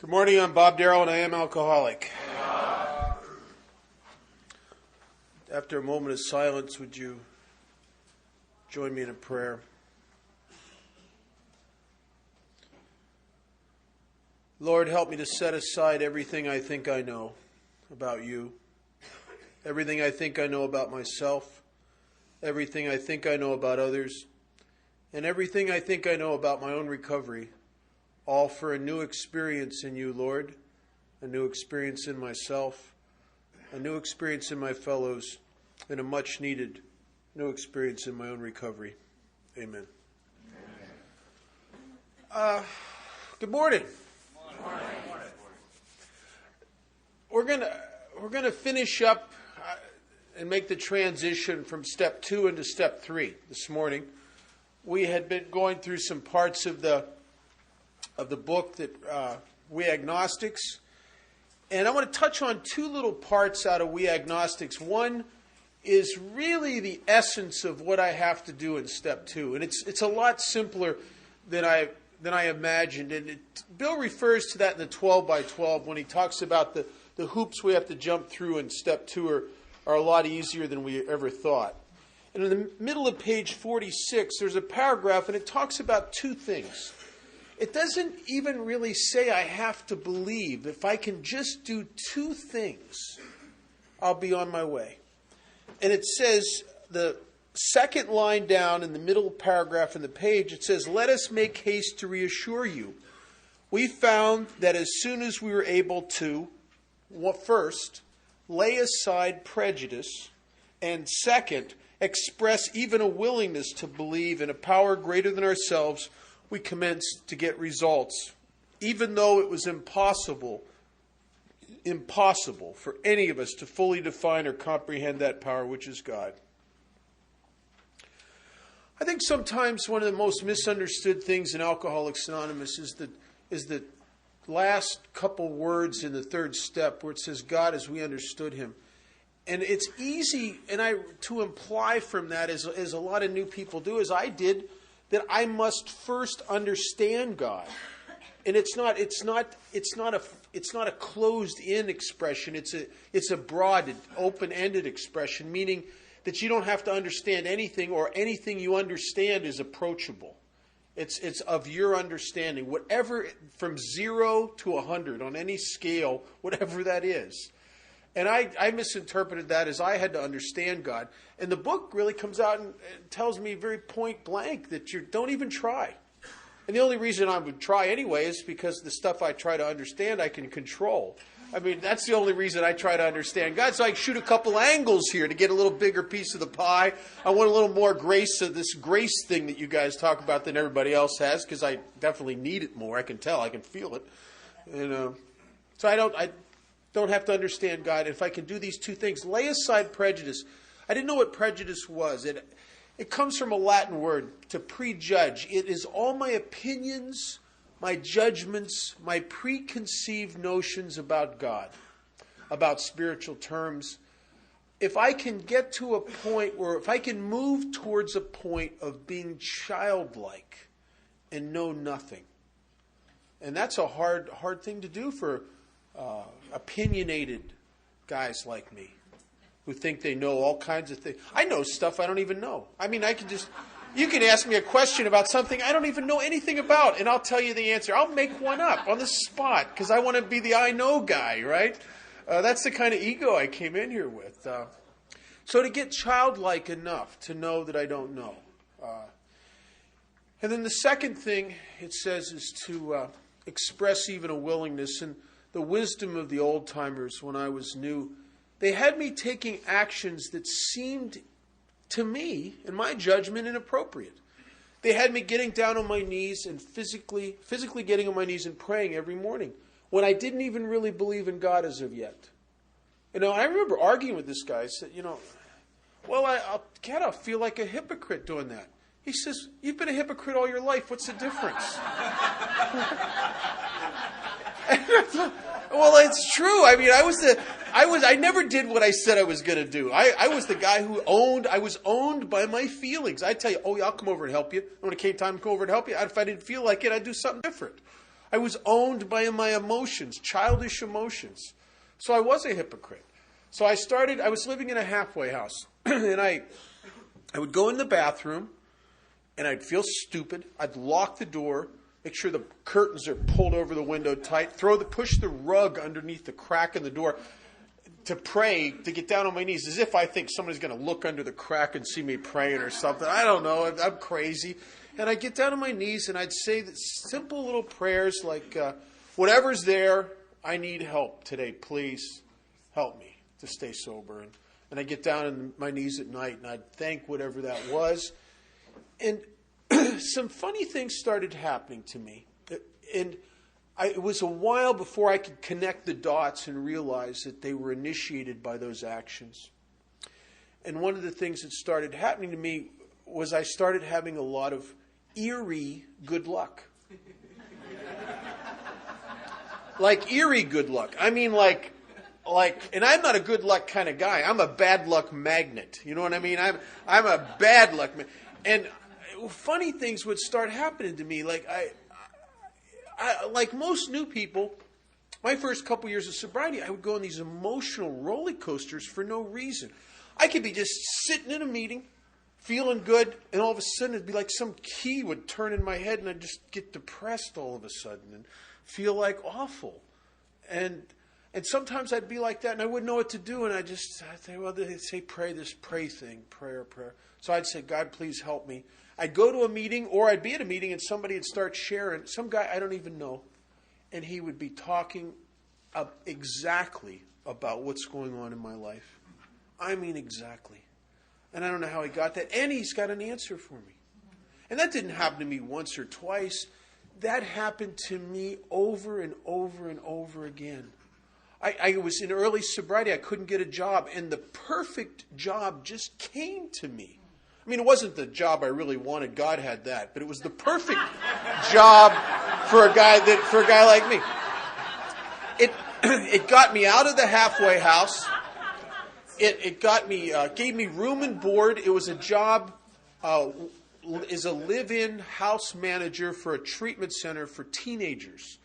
Good morning, I'm Bob Darrell and I am alcoholic. After a moment of silence, would you join me in a prayer? Lord, help me to set aside everything I think I know about you, everything I think I know about myself, everything I think I know about others, and everything I think I know about my own recovery. All for a new experience in you, Lord, a new experience in myself, a new experience in my fellows, and a much-needed new experience in my own recovery. Amen. Good morning. We're gonna finish up and make the transition from step 2 into step 3 this morning. We had been going through some parts of the book that We Agnostics. And I want to touch on two little parts out of We Agnostics. One is really the essence of what I have to do in step 2. And it's a lot simpler than I imagined. And Bill refers to that in the 12 by 12 when he talks about the hoops we have to jump through in step 2 are a lot easier than we ever thought. And in the middle of page 46, there's a paragraph, and it talks about two things. It doesn't even really say I have to believe. If I can just do two things, I'll be on my way. And it says, the second line down in the middle paragraph in the page, it says, "Let us make haste to reassure you. We found that as soon as we were able to, first, lay aside prejudice, and second, express even a willingness to believe in a power greater than ourselves, we commenced to get results, even though it was impossible for any of us to fully define or comprehend that power, which is God." I think sometimes one of the most misunderstood things in Alcoholics Anonymous is the last couple words in the third step where it says, "God as we understood him." And it's easy to imply from that, as a lot of new people do, as I did, that I must first understand God. And it's not a closed-in expression. It's a broad, open-ended expression, meaning that you don't have to understand anything, or anything you understand is approachable. It's of your understanding, whatever, from 0 to 100 on any scale, whatever that is. And I misinterpreted that as I had to understand God. And the book really comes out and tells me very point blank that you don't even try. And the only reason I would try anyway is because the stuff I try to understand I can control. I mean, that's the only reason I try to understand God. So I shoot a couple angles here to get a little bigger piece of the pie. I want a little more grace of this grace thing that you guys talk about than everybody else has, because I definitely need it more. I can tell. I can feel it. And so I don't have to understand God. If I can do these two things, lay aside prejudice. I didn't know what prejudice was. It comes from a Latin word, to prejudge. It is all my opinions, my judgments, my preconceived notions about God, about spiritual terms. If I can get to a point where, if I can move towards a point of being childlike and know nothing, and that's a hard thing to do for opinionated guys like me who think they know all kinds of things. I know stuff I don't even know. I mean, you can ask me a question about something I don't even know anything about, and I'll tell you the answer. I'll make one up on the spot because I want to be the I know guy, right? That's the kind of ego I came in here with. So to get childlike enough to know that I don't know. And then the second thing it says is to express even a willingness. And the wisdom of the old-timers when I was new, they had me taking actions that seemed to me, in my judgment, inappropriate. They had me getting down on my knees and physically getting on my knees and praying every morning when I didn't even really believe in God as of yet. I remember arguing with this guy. I said, well, I'll feel like a hypocrite doing that. He says, "You've been a hypocrite all your life. What's the difference?" Well, it's true. I mean, I never did what I said I was going to do. I was the guy I was owned by my feelings. I'd tell you, "Oh, yeah, I'll come over and help you." When it came time to come over and help you, if I didn't feel like it, I'd do something different. I was owned by my emotions, childish emotions. So I was a hypocrite. So I was living in a halfway house. And I would go in the bathroom, and I'd feel stupid. I'd lock the door, make sure the curtains are pulled over the window tight, push the rug underneath the crack in the door to pray, to get down on my knees, as if I think somebody's going to look under the crack and see me praying or something. I don't know. I'm crazy. And I'd get down on my knees, and I'd say simple little prayers like, whatever's there, I need help today. Please help me to stay sober. And I'd get down on my knees at night, and I'd thank whatever that was. And some funny things started happening to me. And it was a while before I could connect the dots and realize that they were initiated by those actions. And one of the things that started happening to me was I started having a lot of eerie good luck. Like eerie good luck. I mean like, and I'm not a good luck kind of guy. I'm a bad luck magnet. You know what I mean? I'm a bad luck man. And funny things would start happening to me. Like I like most new people, my first couple years of sobriety, I would go on these emotional roller coasters for no reason. I could be just sitting in a meeting, feeling good, and all of a sudden it'd be like some key would turn in my head, and I'd just get depressed all of a sudden and feel like awful. And sometimes I'd be like that, and I wouldn't know what to do, and I'd say, well, they say pray this prayer. So I'd say, God, please help me. I'd go to a meeting, or I'd be at a meeting, and somebody would start sharing, some guy I don't even know, and he would be talking exactly about what's going on in my life. I mean exactly. And I don't know how he got that, and he's got an answer for me. And that didn't happen to me once or twice. That happened to me over and over and over again. I was in early sobriety. I couldn't get a job, and the perfect job just came to me. I mean, it wasn't the job I really wanted. God had that, but it was the perfect job for a guy like me. It got me out of the halfway house. It got me, gave me room and board. It was a job as a live-in house manager for a treatment center for teenagers.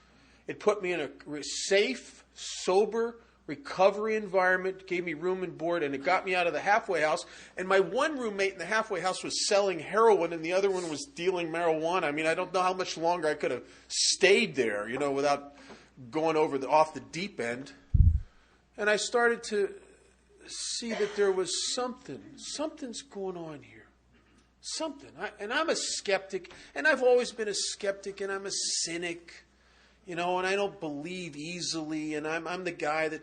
It put me in a safe, sober recovery environment, gave me room and board, and it got me out of the halfway house. And my one roommate in the halfway house was selling heroin, and the other one was dealing marijuana. I mean, I don't know how much longer I could have stayed there, without going off the deep end. And I started to see that there was something's going on here. Something. And I'm a skeptic, and I've always been a skeptic, and I'm a cynic, and I don't believe easily, and I'm the guy that,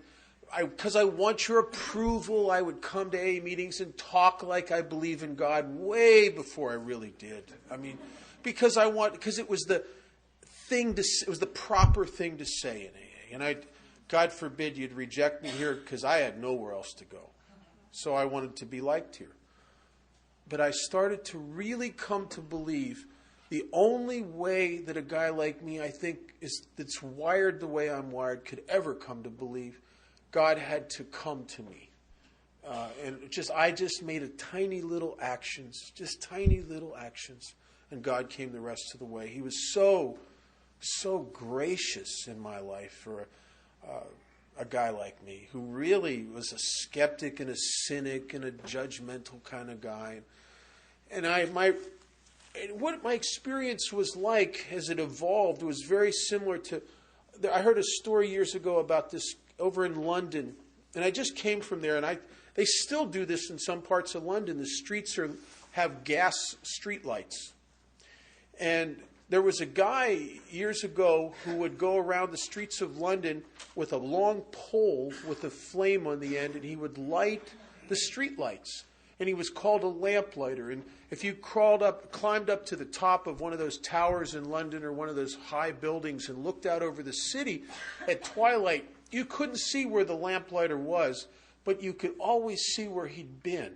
because I want your approval, I would come to AA meetings and talk like I believe in God way before I really did. I mean, because it was the proper thing to say in AA, and God forbid you'd reject me here, because I had nowhere else to go. So I wanted to be liked here. But I started to really come to believe the only way that a guy like me, I think, that's wired the way I'm wired, could ever come to believe, God had to come to me. I just made tiny little actions, and God came the rest of the way. He was so gracious in my life for a guy like me, who really was a skeptic and a cynic and a judgmental kind of guy. And what my experience was like as it evolved was very similar to, I heard a story years ago about this over in London, and I just came from there, and they still do this in some parts of London. The streets have gas street lights. And there was a guy years ago who would go around the streets of London with a long pole with a flame on the end, and he would light the street lights. And he was called a lamplighter. And if you climbed up to the top of one of those towers in London or one of those high buildings and looked out over the city at twilight, you couldn't see where the lamplighter was, but you could always see where he'd been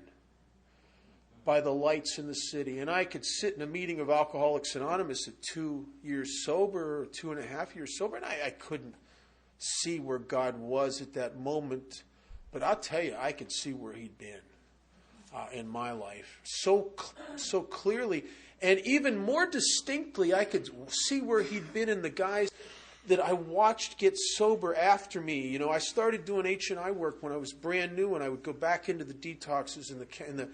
by the lights in the city. And I could sit in a meeting of Alcoholics Anonymous at 2 years sober or 2.5 years sober, and I couldn't see where God was at that moment. But I'll tell you, I could see where he'd been in my life so clearly. And even more distinctly, I could see where he'd been in the guys that I watched get sober after me. You know, I started doing H&I work when I was brand new, and I would go back into the detoxes in the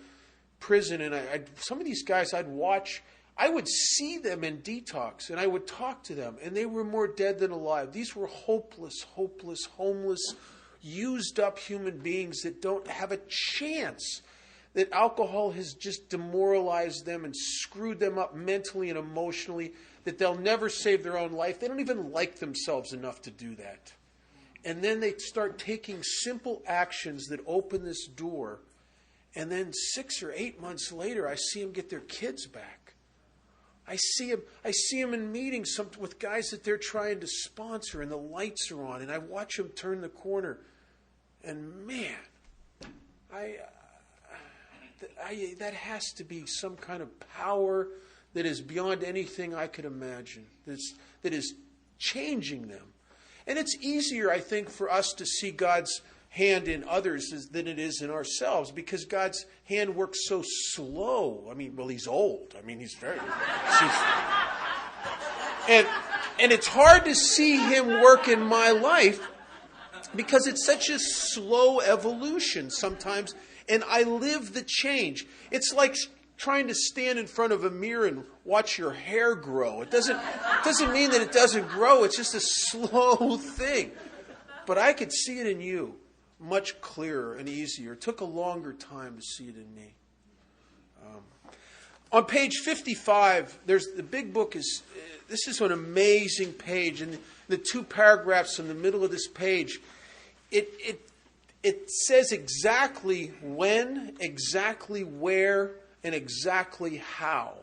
prison, and some of these guys I'd watch, I would see them in detox, and I would talk to them, and they were more dead than alive. These were hopeless, homeless, used up human beings that don't have a chance, that alcohol has just demoralized them and screwed them up mentally and emotionally, that they'll never save their own life. They don't even like themselves enough to do that. And then they start taking simple actions that open this door, and then 6 or 8 months later, I see them get their kids back. I see them in meetings with guys that they're trying to sponsor, and the lights are on, and I watch them turn the corner. And man, that has to be some kind of power that is beyond anything I could imagine, that is changing them. And it's easier, I think, for us to see God's hand in others than it is in ourselves, because God's hand works so slow. I mean, well, he's old. I mean, he's very... and it's hard to see him work in my life because it's such a slow evolution sometimes, and I live the change. It's like trying to stand in front of a mirror and watch your hair grow. It doesn't mean that it doesn't grow. It's just a slow thing. But I could see it in you much clearer and easier. It took a longer time to see it in me. On page 55, the big book is, this is an amazing page. And the 2 paragraphs in the middle of this page, it says exactly when, exactly where, and exactly how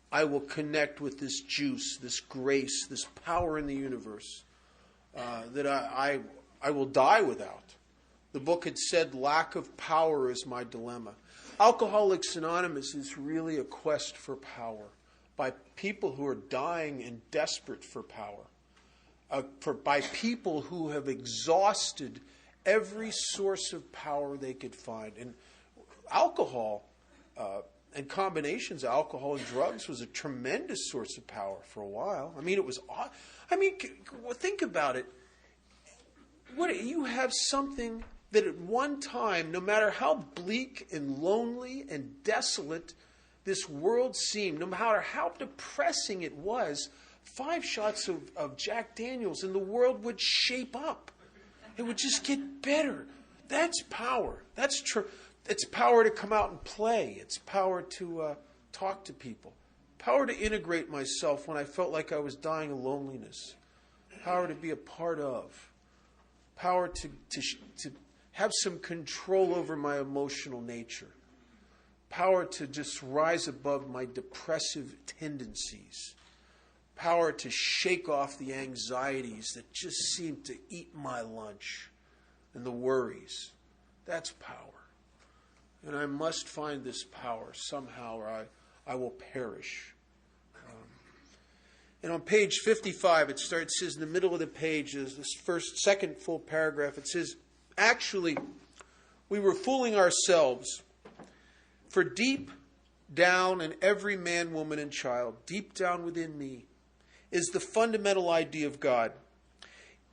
I will connect with this juice, this grace, this power in the universe that I will die without. The book had said lack of power is my dilemma. Alcoholics Anonymous is really a quest for power by people who are dying and desperate for power, by people who have exhausted every source of power they could find. And alcohol and combinations of alcohol and drugs was a tremendous source of power for a while. I mean, think about it. You have something that at one time, no matter how bleak and lonely and desolate this world seemed, no matter how depressing it was, 5 shots of Jack Daniels and the world would shape up. It would just get better. That's power. That's true. It's power to come out and play. It's power to talk to people. Power to integrate myself when I felt like I was dying of loneliness. Power to be a part of. Power to have some control over my emotional nature. Power to just rise above my depressive tendencies. Power to shake off the anxieties that just seem to eat my lunch and the worries. That's power. And I must find this power somehow or I will perish. And on page 55, it says in the middle of the page, is this second full paragraph, it says, actually, we were fooling ourselves, for deep down in every man, woman, and child, deep down within me, is the fundamental idea of God.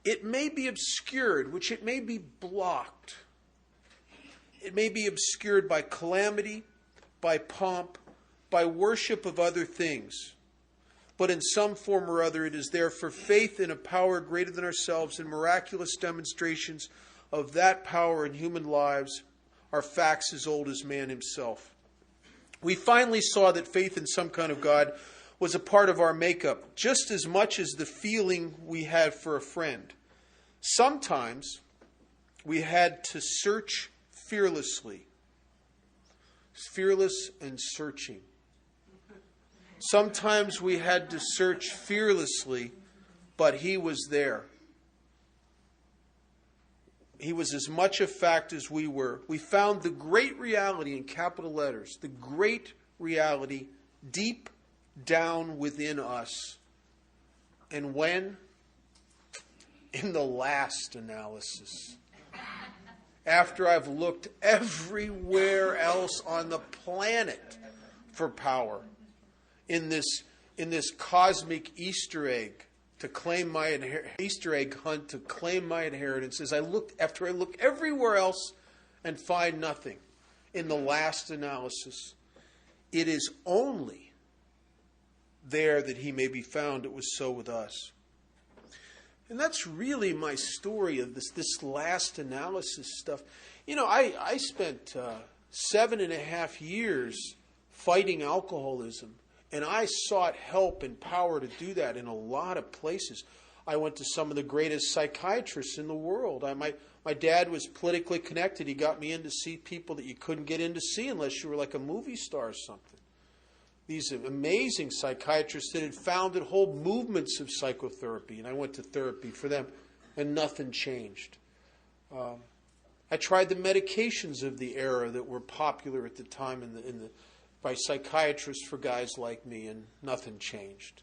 It may be obscured, which it may be blocked. It may be obscured by calamity, by pomp, by worship of other things. But in some form or other, it is there for faith in a power greater than ourselves, and miraculous demonstrations of that power in human lives are facts as old as man himself. We finally saw that faith in some kind of God was a part of our makeup, just as much as the feeling we had for a friend. Sometimes we had to search fearlessly. Fearless and searching. Sometimes we had to search fearlessly, but he was there. He was as much a fact as we were. We found the great reality in capital letters, the great reality deep down within us. And when? In the last analysis. After I've looked everywhere else on the planet for power, in this cosmic Easter egg to claim my Easter egg hunt to claim my inheritance. As I look everywhere else and find nothing, in the last analysis, it is only there that he may be found. It was so with us. And that's really my story of this last analysis stuff. You know, I spent 7.5 years fighting alcoholism, and I sought help and power to do that in a lot of places. I went to some of the greatest psychiatrists in the world. My dad was politically connected. He got me in to see people that you couldn't get in to see unless you were like a movie star or something. These amazing psychiatrists that had founded whole movements of psychotherapy, and I went to therapy for them, and nothing changed. I tried the medications of the era that were popular at the time by psychiatrists for guys like me, and nothing changed.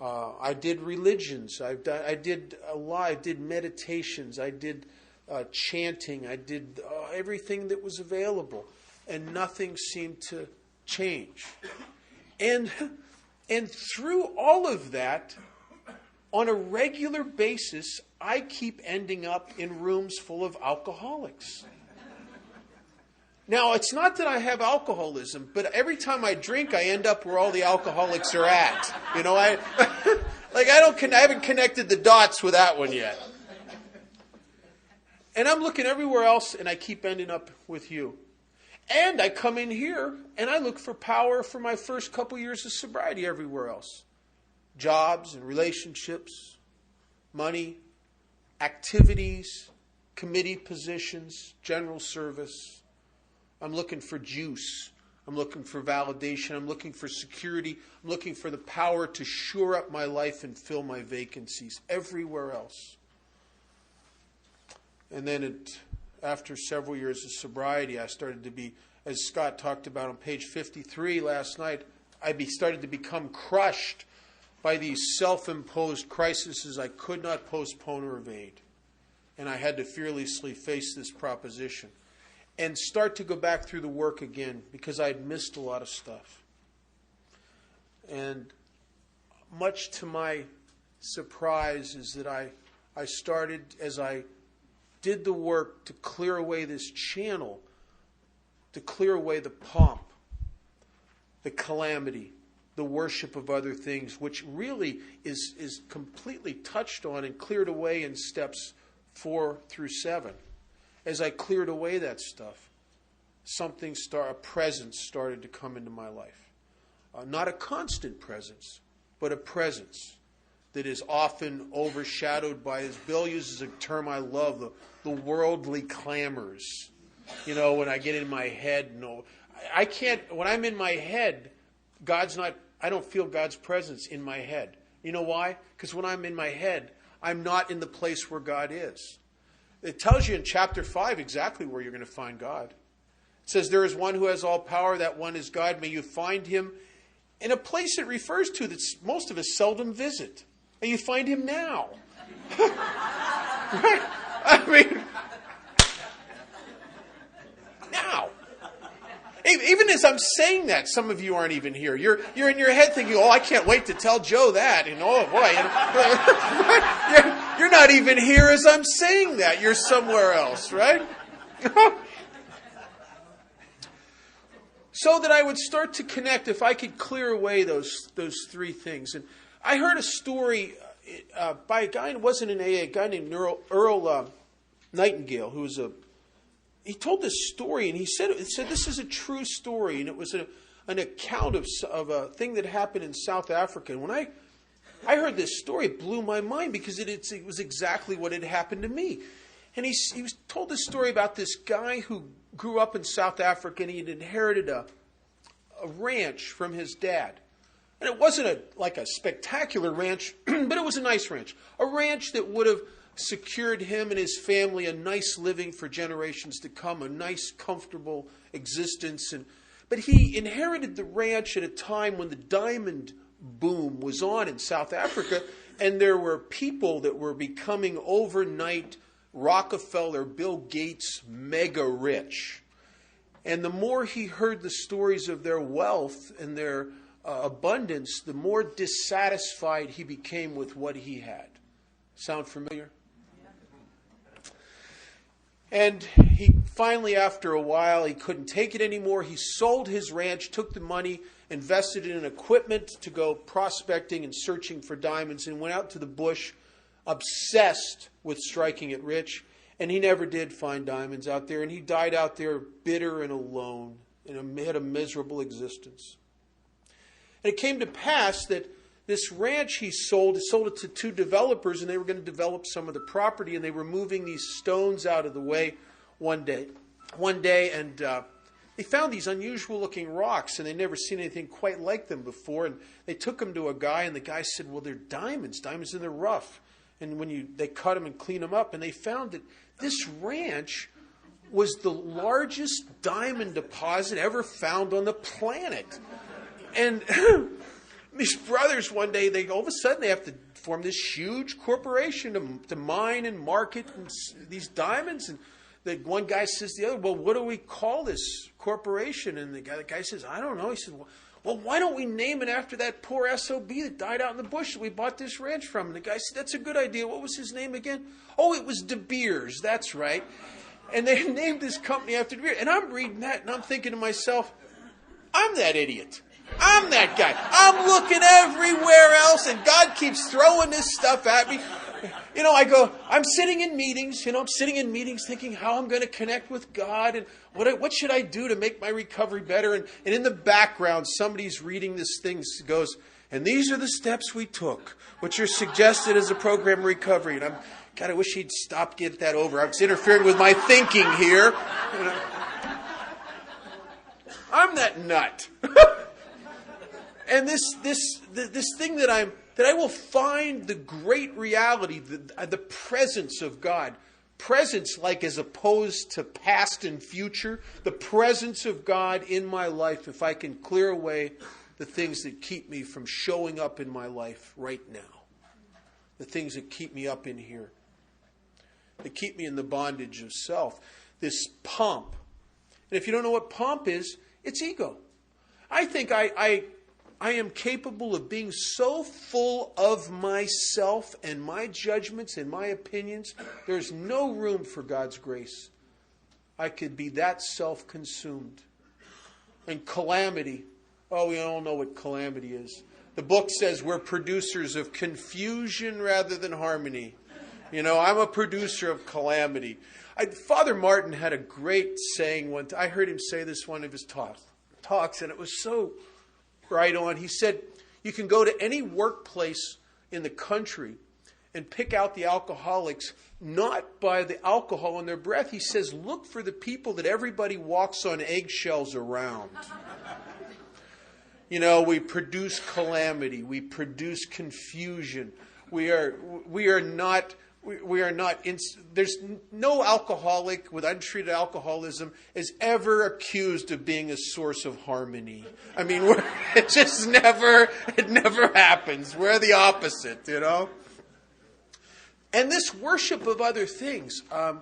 I did religions. I did a lot. I did meditations. I did chanting. I did everything that was available, and nothing seemed to change. And through all of that, on a regular basis, I keep ending up in rooms full of alcoholics. Now, it's not that I have alcoholism, but every time I drink, I end up where all the alcoholics are at. You know, I haven't connected the dots with that one yet. And I'm looking everywhere else, and I keep ending up with you. And I come in here, and I look for power for my first couple years of sobriety everywhere else. Jobs and relationships, money, activities, committee positions, general service. I'm looking for juice. I'm looking for validation. I'm looking for security. I'm looking for the power to shore up my life and fill my vacancies everywhere else. And then after several years of sobriety, I started to be, as Scott talked about on page 53 last night, I started to become crushed by these self-imposed crises I could not postpone or evade. And I had to fearlessly face this proposition and start to go back through the work again because I had missed a lot of stuff. And much to my surprise is that I started, as I did the work to clear away this channel, to clear away the pomp, the calamity, the worship of other things, which really is completely touched on and cleared away in steps 4 through 7. As I cleared away that stuff, a presence started to come into my life. Not a constant presence, but a presence that is often overshadowed by, as Bill uses a term I love, the worldly clamors. You know, when I get in my head, I can't, when I'm in my head, I don't feel God's presence in my head. You know why? Because when I'm in my head, I'm not in the place where God is. It tells you in chapter 5 exactly where you're going to find God. It says, there is one who has all power, that one is God. May you find him in a place it refers to that most of us seldom visit. And you find him now. Right? I mean, now. Even as I'm saying that, some of you aren't even here. You're in your head thinking, I can't wait to tell Joe that. And oh boy, you're not even here as I'm saying that. You're somewhere else, right? So that I would start to connect, if I could clear away those 3 things. And I heard a story by a guy who wasn't an AA, a guy named Earl Nightingale, he told this story, and he said this is a true story, and it was an account of a thing that happened in South Africa. And when I heard this story, it blew my mind because it was exactly what had happened to me. And he was told this story about this guy who grew up in South Africa, and he had inherited a ranch from his dad. And it wasn't like a spectacular ranch, but it was a nice ranch. A ranch that would have secured him and his family a nice living for generations to come, a nice, comfortable existence. But he inherited the ranch at a time when the diamond boom was on in South Africa, and there were people that were becoming overnight Rockefeller, Bill Gates, mega rich. And the more he heard the stories of their wealth and their abundance, the more dissatisfied he became with what he had. Sound familiar? And he finally, after a while, he couldn't take it anymore. He sold his ranch, took the money, invested it in equipment to go prospecting and searching for diamonds, and went out to the bush, obsessed with striking it rich. And he never did find diamonds out there. And he died out there bitter and alone, and had a miserable existence. And it came to pass that this ranch he sold it to two developers, and they were going to develop some of the property, and they were moving these stones out of the way one day, and they found these unusual-looking rocks, and they'd never seen anything quite like them before. And they took them to a guy, and the guy said, "Well, they're diamonds in the rough." And they cut them and clean them up, and they found that this ranch was the largest diamond deposit ever found on the planet. And these brothers, one day, all of a sudden, they have to form this huge corporation to mine and market these diamonds. And the one guy says to the other, "Well, what do we call this corporation?" And the guy says, "I don't know." He said, "Well, why don't we name it after that poor SOB that died out in the bush that we bought this ranch from?" And the guy said, "That's a good idea. What was his name again?" "Oh, it was De Beers. That's right." And they named this company after De Beers. And I'm reading that, and I'm thinking to myself, I'm that idiot. I'm that guy. I'm looking everywhere else, and God keeps throwing this stuff at me. I'm sitting in meetings, thinking how I'm going to connect with God, and what should I do to make my recovery better? And in the background, somebody's reading this thing, goes, "And these are the steps we took, which are suggested as a program of recovery." And God, I wish he'd stop, get that over. I was interfering with my thinking here. I'm that nut. And this thing that I will find the great reality, the presence of God. Presence, like as opposed to past and future. The presence of God in my life, if I can clear away the things that keep me from showing up in my life right now. The things that keep me up in here. That keep me in the bondage of self. This pomp. And if you don't know what pomp is, it's ego. I think I am capable of being so full of myself and my judgments and my opinions, there's no room for God's grace. I could be that self-consumed. And calamity. Oh, we all know what calamity is. The book says we're producers of confusion rather than harmony. I'm a producer of calamity. Father Martin had a great saying one time. I heard him say this one of his talks, and it was so right on. He said, you can go to any workplace in the country and pick out the alcoholics, not by the alcohol in their breath. He says, look for the people that everybody walks on eggshells around. We produce calamity. We produce confusion. There's no alcoholic with untreated alcoholism is ever accused of being a source of harmony. I mean, it never happens. We're the opposite, And this worship of other things, I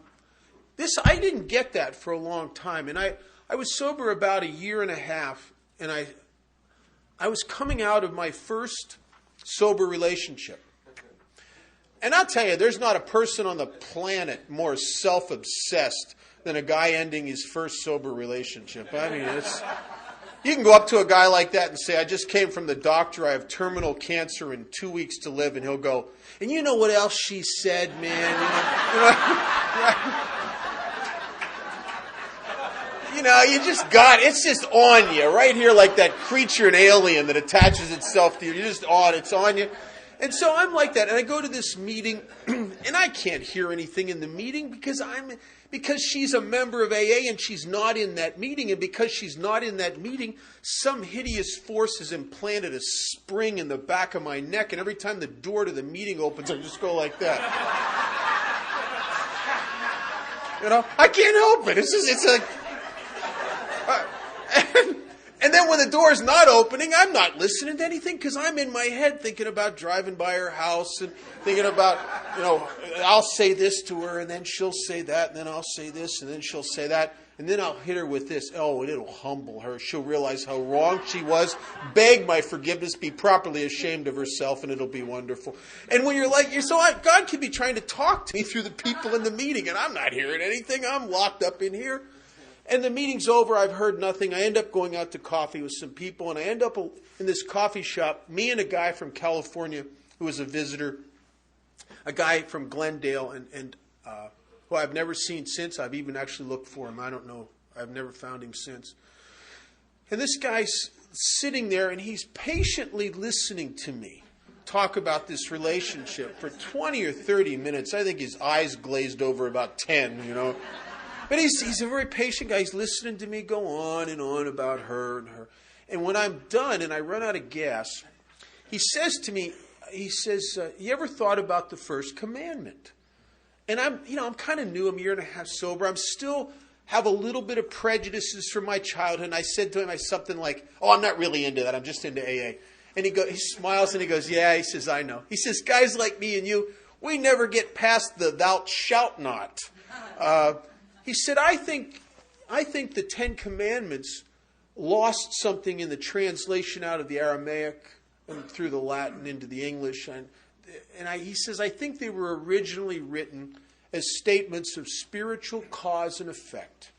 didn't get that for a long time. And I was sober about a year and a half, and I was coming out of my first sober relationship. And I'll tell you, there's not a person on the planet more self-obsessed than a guy ending his first sober relationship. I mean, you can go up to a guy like that and say, "I just came from the doctor. I have terminal cancer and 2 weeks to live." And he'll go, "And you know what else she said, man?" You just got, it's just on you right here like that creature in Alien that attaches itself to you. You're just on, it's on you. And so I'm like that, and I go to this meeting, and I can't hear anything in the meeting because she's a member of AA and she's not in that meeting, and because she's not in that meeting, some hideous force has implanted a spring in the back of my neck, and every time the door to the meeting opens, I just go like that. I can't help it. It's like, and then when the door's not opening, I'm not listening to anything because I'm in my head thinking about driving by her house and thinking about, I'll say this to her and then she'll say that and then I'll say this and then she'll say that. And then I'll hit her with this. Oh, and it'll humble her. She'll realize how wrong she was, beg my forgiveness, be properly ashamed of herself, and it'll be wonderful. And when God could be trying to talk to me through the people in the meeting, and I'm not hearing anything. I'm locked up in here. And the meeting's over. I've heard nothing. I end up going out to coffee with some people, and I end up in this coffee shop, me and a guy from California who was a visitor, a guy from Glendale, and who I've never seen since. I've even actually looked for him. I don't know. I've never found him since. And this guy's sitting there, and he's patiently listening to me talk about this relationship for 20 or 30 minutes. I think his eyes glazed over about 10, But he's a very patient guy. He's listening to me go on and on about her and her. And when I'm done and I run out of gas, he says to me, you ever thought about the first commandment? And I'm kind of new. I'm a year and a half sober. I'm still have a little bit of prejudices from my childhood. And I said to him something like, oh, I'm not really into that. I'm just into AA. And he smiles and he goes, yeah. He says, I know. He says, guys like me and you, we never get past the thou shalt not. He said, I think the Ten Commandments lost something in the translation out of the Aramaic and through the Latin into the English. He says, I think they were originally written as statements of spiritual cause and effect.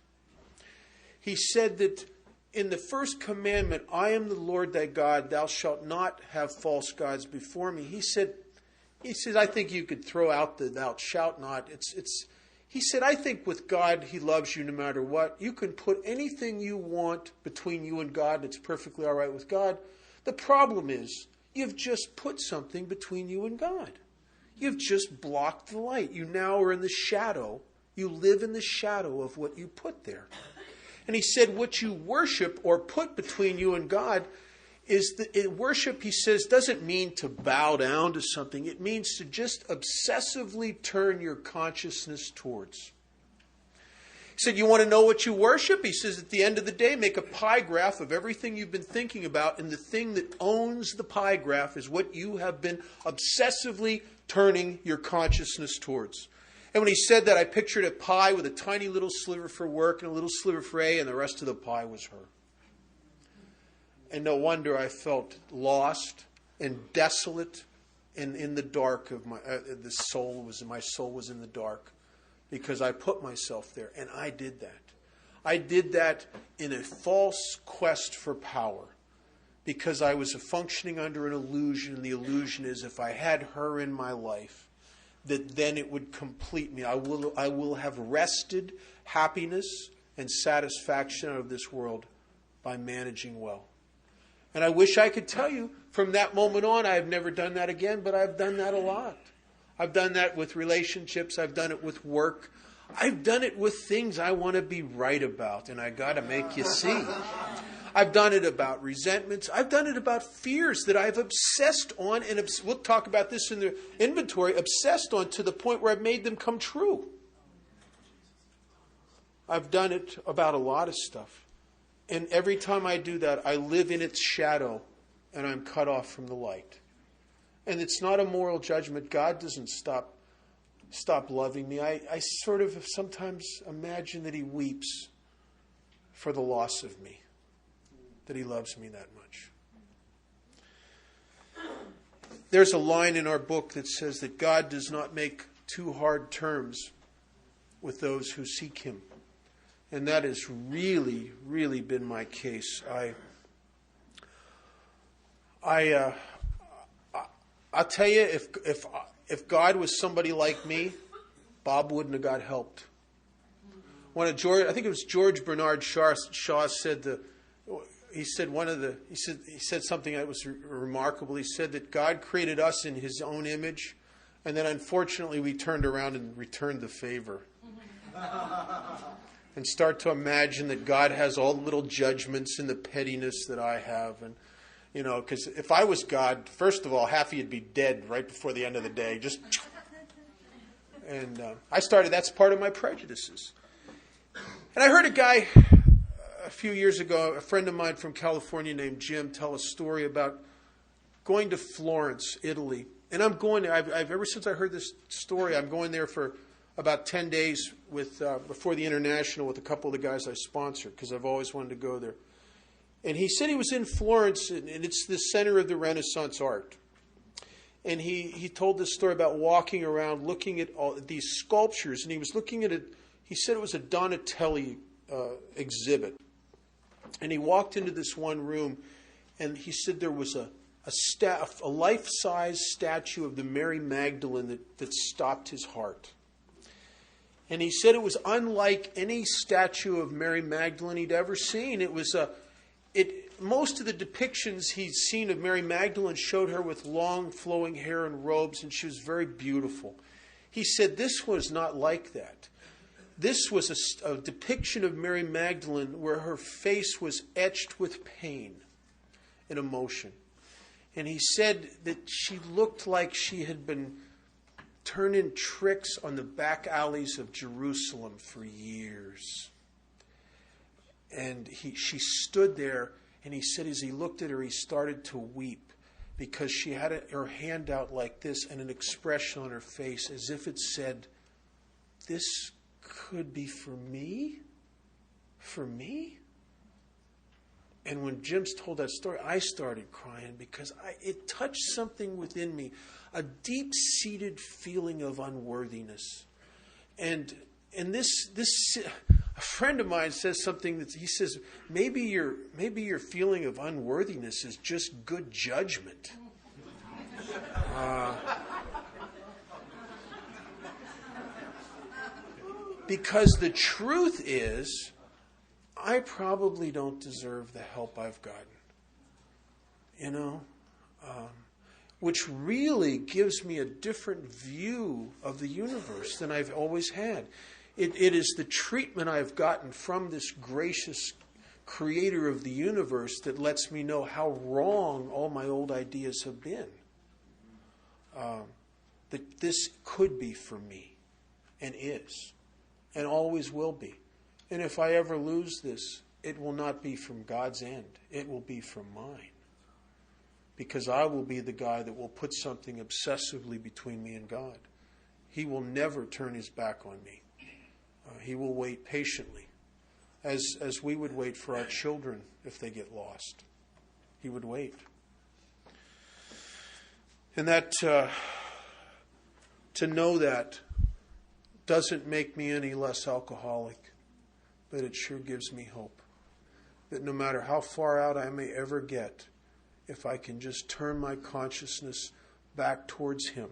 He said that in the first commandment, I am the Lord thy God, thou shalt not have false gods before me. He says, I think you could throw out the thou shalt not. He said, I think with God, he loves you no matter what. You can put anything you want between you and God. It's perfectly all right with God. The problem is, you've just put something between you and God. You've just blocked the light. You now are in the shadow. You live in the shadow of what you put there. And he said, what you worship or put between you and God is worship, he says, doesn't mean to bow down to something. It means to just obsessively turn your consciousness towards. He said, you want to know what you worship? He says, at the end of the day, make a pie graph of everything you've been thinking about, and the thing that owns the pie graph is what you have been obsessively turning your consciousness towards. And when he said that, I pictured a pie with a tiny little sliver for work and a little sliver for A, and the rest of the pie was her. And no wonder I felt lost and desolate and in the dark of my soul was in the dark. Because I put myself there, and I did that. I did that in a false quest for power, because I was functioning under an illusion, and the illusion is if I had her in my life, that then it would complete me. I will have wrested happiness and satisfaction out of this world by managing well. And I wish I could tell you, from that moment on, I have never done that again, but I've done that a lot. I've done that with relationships. I've done it with work. I've done it with things I want to be right about, and I got to make you see. I've done it about resentments. I've done it about fears that I've obsessed on, and we'll talk about this in the inventory, obsessed on to the point where I've made them come true. I've done it about a lot of stuff. And every time I do that, I live in its shadow, and I'm cut off from the light. And it's not a moral judgment. God doesn't stop loving me. I sort of sometimes imagine that he weeps for the loss of me, that he loves me that much. There's a line in our book that says that God does not make too hard terms with those who seek him. And that has really, really been my case. I'll tell you, if God was somebody like me, Bob wouldn't have got helped. I think it was George Bernard Shaw said he said something that was remarkable. He said that God created us in his own image, and then unfortunately we turned around and returned the favor. And start to imagine that God has all the little judgments and the pettiness that I have. And because if I was God, first of all, half of you'd be dead right before the end of the day. That's part of my prejudices. And I heard a guy a few years ago, a friend of mine from California named Jim, tell a story about going to Florence, Italy. And I'm going there, ever since I heard this story, I'm going there for about 10 days before the International with a couple of the guys I sponsor, because I've always wanted to go there. And he said he was in Florence, and it's the center of the Renaissance art. And he told this story about walking around, looking at all these sculptures, and he was looking at it. He said it was a Donatelli exhibit. And he walked into this one room, and he said there was a life-size statue of the Mary Magdalene that stopped his heart. And he said it was unlike any statue of Mary Magdalene he'd ever seen. It was most of the depictions he'd seen of Mary Magdalene showed her with long flowing hair and robes, and she was very beautiful. He said this was not like that. This was a depiction of Mary Magdalene where her face was etched with pain and emotion. And he said that she looked like she had been turning tricks on the back alleys of Jerusalem for years. And she stood there, and he said as he looked at her, he started to weep because she had her hand out like this and an expression on her face as if it said, "This could be for me? For me?" And when Jim's told that story, I started crying because it touched something within me, a deep-seated feeling of unworthiness. And this a friend of mine says something that he says, maybe your feeling of unworthiness is just good judgment. Because the truth is, I probably don't deserve the help I've gotten. Which really gives me a different view of the universe than I've always had. It is the treatment I've gotten from this gracious creator of the universe that lets me know how wrong all my old ideas have been. That this could be for me, and is, and always will be. And if I ever lose this, it will not be from God's end. It will be from mine. Because I will be the guy that will put something obsessively between me and God. He will never turn his back on me. He will wait patiently, as we would wait for our children if they get lost. He would wait. And that, to know that doesn't make me any less alcoholic. But it sure gives me hope that no matter how far out I may ever get, if I can just turn my consciousness back towards Him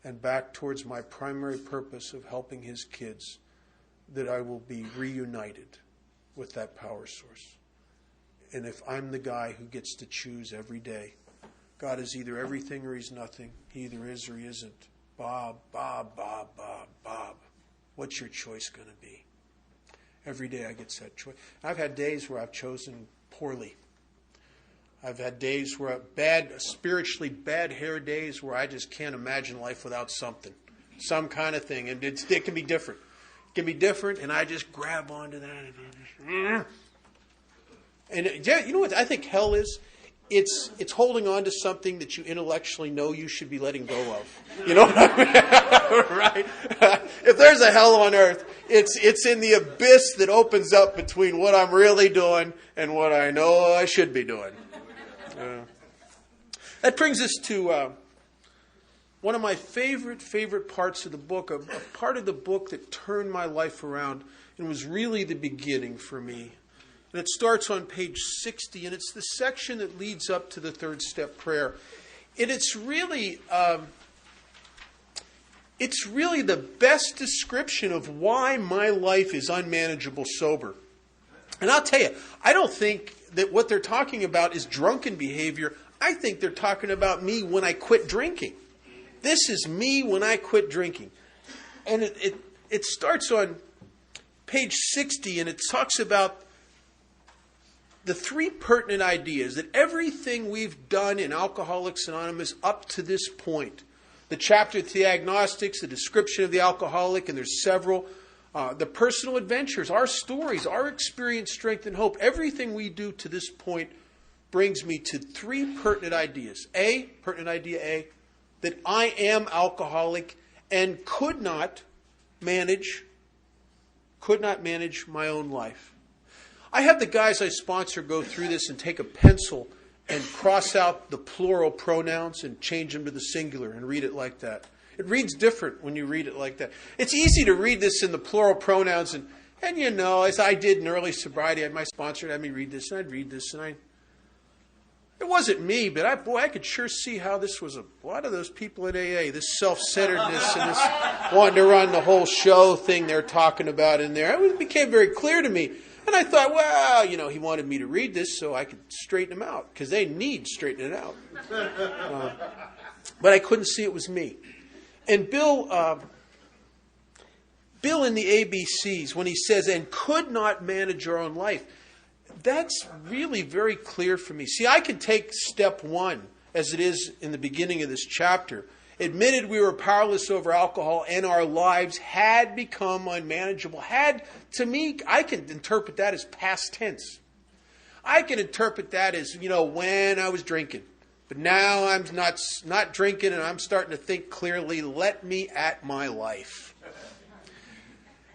and back towards my primary purpose of helping His kids, that I will be reunited with that power source. And if I'm the guy who gets to choose every day, God is either everything or He's nothing. He either is or He isn't. Bob. What's your choice going to be? Every day I get that choice. I've had days where I've chosen poorly. I've had days where spiritually bad hair days where I just can't imagine life without something. Some kind of thing. And it can be different. It can be different, and I just grab onto that. And yeah, you know what I think hell is? It's holding on to something that you intellectually know you should be letting go of. You know what I mean? Right? If there's a hell on earth, it's in the abyss that opens up between what I'm really doing and what I know I should be doing. That brings us to one of my favorite parts of the book, a part of the book that turned my life around and was really the beginning for me. And it starts on page 60, and it's the section that leads up to the third step prayer. And it's really the best description of why my life is unmanageable sober. And I'll tell you, I don't think that what they're talking about is drunken behavior. I think they're talking about me when I quit drinking. This is me when I quit drinking. And it starts on page 60, and it talks about the three pertinent ideas that everything we've done in Alcoholics Anonymous up to this point, the chapter to the agnostics, the description of the alcoholic, and there's several, the personal adventures, our stories, our experience, strength, and hope, everything we do to this point brings me to three pertinent ideas. Pertinent idea A, that I am alcoholic and could not could not manage my own life. I have the guys I sponsor go through this and take a pencil and cross out the plural pronouns and change them to the singular and read it like that. It reads different when you read it like that. It's easy to read this in the plural pronouns, and you know, as I did in early sobriety, I had my sponsor had me read this, and I'd read this, and it wasn't me, but I could sure see how this was a lot of those people at AA, this self-centeredness and this wanting to run the whole show thing they're talking about in there. It became very clear to me. And I thought, well, you know, he wanted me to read this so I could straighten him out, because they need straightening out. But I couldn't see it was me. And Bill in the ABCs, when he says, and could not manage our own life, that's really very clear for me. See, I can take step one, as it is in the beginning of this chapter. Admitted we were powerless over alcohol and our lives had become unmanageable. To me, I can interpret that as past tense. I can interpret that as, you know, when I was drinking. But now I'm not drinking, and I'm starting to think clearly. Let me at my life.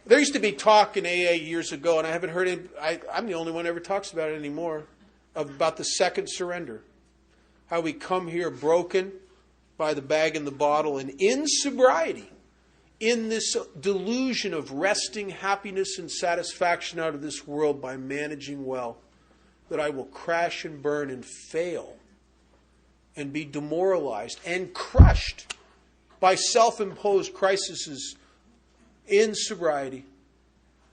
There used to be talk in AA years ago, and I haven't heard it. I'm the only one who ever talks about it anymore, about the second surrender. How we come here broken by the bag and the bottle, and in sobriety, in this delusion of wresting happiness and satisfaction out of this world by managing well, that I will crash and burn and fail and be demoralized and crushed by self-imposed crises in sobriety,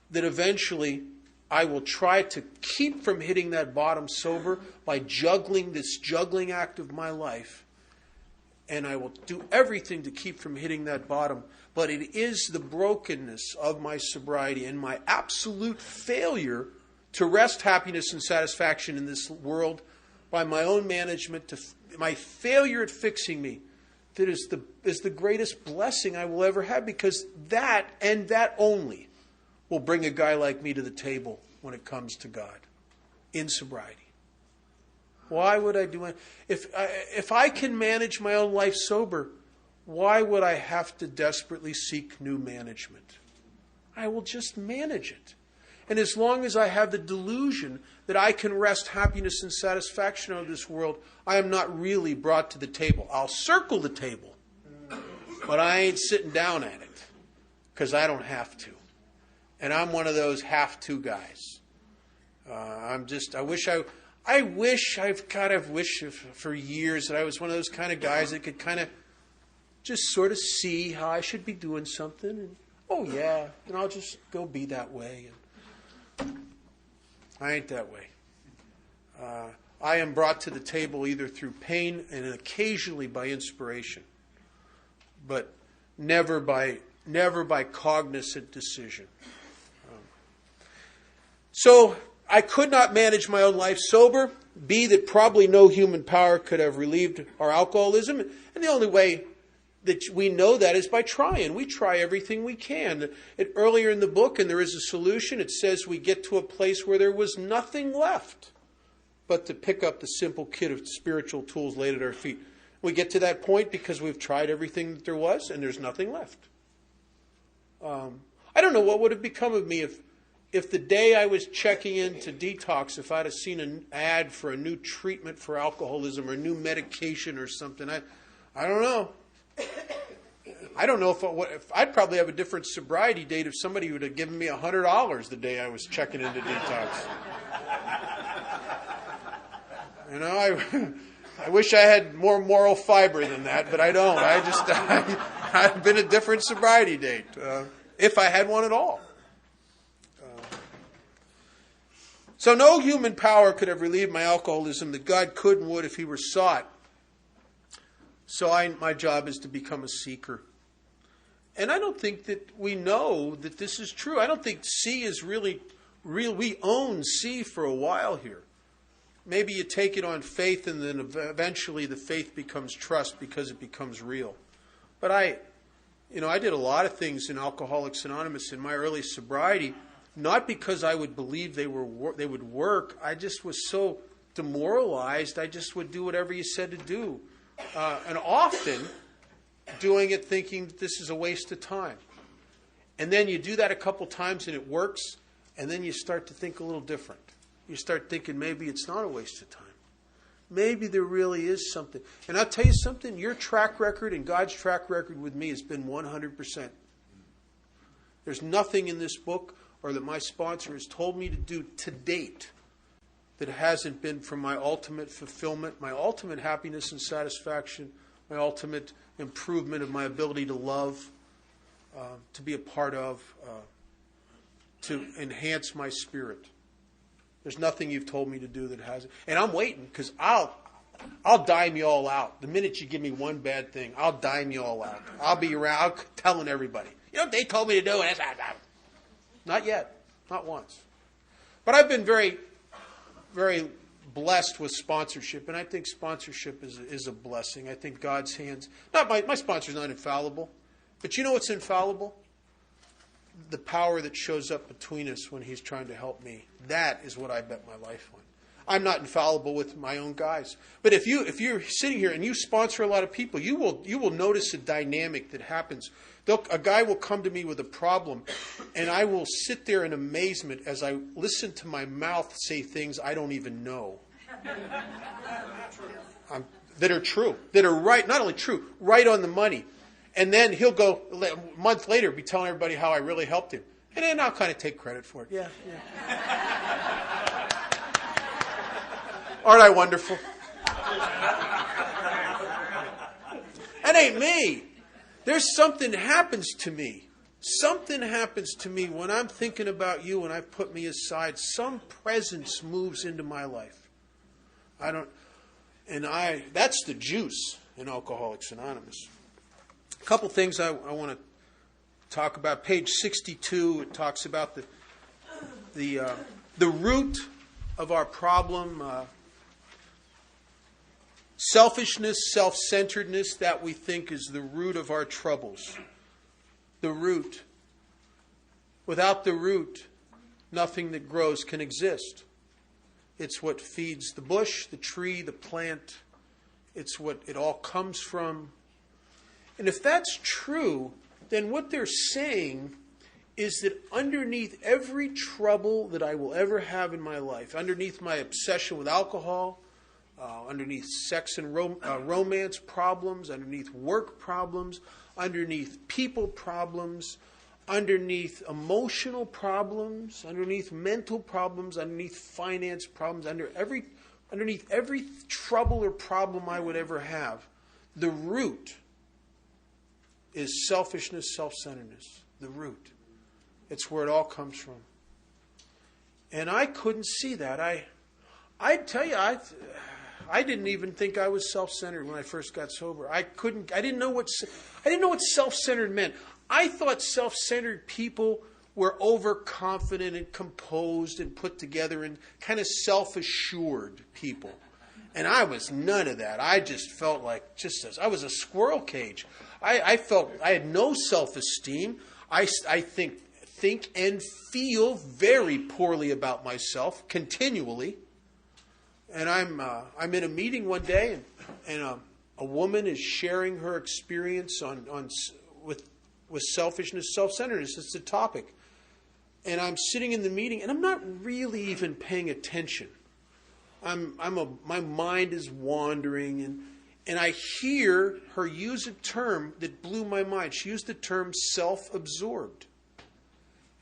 that eventually I will try to keep from hitting that bottom sober by juggling this juggling act of my life. And I will do everything to keep from hitting that bottom. But it is the brokenness of my sobriety and my absolute failure to wrest happiness and satisfaction in this world by my own management, my failure at fixing me, that is the greatest blessing I will ever have, because that and that only will bring a guy like me to the table when it comes to God in sobriety. Why would I do it? If I can manage my own life sober, why would I have to desperately seek new management? I will just manage it. And as long as I have the delusion that I can wrest happiness and satisfaction out of this world, I am not really brought to the table. I'll circle the table, but I ain't sitting down at it, because I don't have to. And I'm one of those have to guys. I wish for years that I was one of those kind of guys that could kind of just sort of see how I should be doing something. And, oh, yeah, and I'll just go be that way. And I ain't that way. I am brought to the table either through pain and occasionally by inspiration, but never by cognizant decision. So I could not manage my own life sober. B, that probably no human power could have relieved our alcoholism. And the only way that we know that is by trying. We try everything we can. Earlier in the book, and there is a solution, it says we get to a place where there was nothing left but to pick up the simple kit of spiritual tools laid at our feet. We get to that point because we've tried everything that there was, and there's nothing left. I don't know what would have become of me if the day I was checking into detox, if I'd have seen an ad for a new treatment for alcoholism or a new medication or something. I don't know. I don't know if I'd probably have a different sobriety date if somebody would have given me $100 the day I was checking into detox. You know, I wish I had more moral fiber than that, but I don't. I've been a different sobriety date, if I had one at all. So no human power could have relieved my alcoholism that God could and would if he were sought. So my job is to become a seeker. And I don't think that we know that this is true. I don't think C is really real. We own C for a while here. Maybe you take it on faith and then eventually the faith becomes trust because it becomes real. But I did a lot of things in Alcoholics Anonymous in my early sobriety, not because I would believe they would work. I just was so demoralized, I just would do whatever you said to do. And often doing it thinking that this is a waste of time. And then you do that a couple times and it works, and then you start to think a little different. You start thinking maybe it's not a waste of time. Maybe there really is something. And I'll tell you something, your track record and God's track record with me has been 100%. There's nothing in this book or that my sponsor has told me to do to date that hasn't been for my ultimate fulfillment, my ultimate happiness and satisfaction, my ultimate improvement of my ability to love, to be a part of, to enhance my spirit. There's nothing you've told me to do that hasn't. And I'm waiting because I'll dime you all out. The minute you give me one bad thing, I'll dime you all out. I'll be around telling everybody. You know what they told me to do? Not yet. Not once. But I've been very, very blessed with sponsorship. And I think sponsorship is a blessing. I think God's hands. Not my sponsor's not infallible. But you know what's infallible? The power that shows up between us when he's trying to help me. That is what I bet my life on. I'm not infallible with my own guys. But if you're sitting here and you sponsor a lot of people, you will notice a dynamic that happens. A guy will come to me with a problem, and I will sit there in amazement as I listen to my mouth say things I don't even know. That are true. That are right, not only true, right on the money. And then he'll go, a month later, be telling everybody how I really helped him. And then I'll kind of take credit for it. Yeah. Aren't I wonderful? That ain't me. There's something happens to me. Something happens to me when I'm thinking about you and I put me aside. Some presence moves into my life. That's the juice in Alcoholics Anonymous. A couple things I want to talk about. Page 62, it talks about the root of our problem. Selfishness, self-centeredness, that we think is the root of our troubles. The root. Without the root, nothing that grows can exist. It's what feeds the bush, the tree, the plant. It's what it all comes from. And if that's true, then what they're saying is that underneath every trouble that I will ever have in my life, underneath my obsession with alcohol, underneath sex and romance problems, underneath work problems, underneath people problems, underneath emotional problems, underneath mental problems, underneath finance problems, underneath every trouble or problem I would ever have, the root is selfishness, self-centeredness. The root. It's where it all comes from. And I couldn't see that. I tell you, I didn't even think I was self-centered when I first got sober. I didn't know what self-centered meant. I thought self-centered people were overconfident and composed and put together and kind of self-assured people. And I was none of that. I just felt like I was a squirrel cage. I felt I had no self-esteem. I think and feel very poorly about myself continually. And I'm in a meeting one day, and a woman is sharing her experience with selfishness, self-centeredness. It's the topic. And I'm sitting in the meeting, and I'm not really even paying attention. My mind is wandering, and I hear her use a term that blew my mind. She used the term self-absorbed.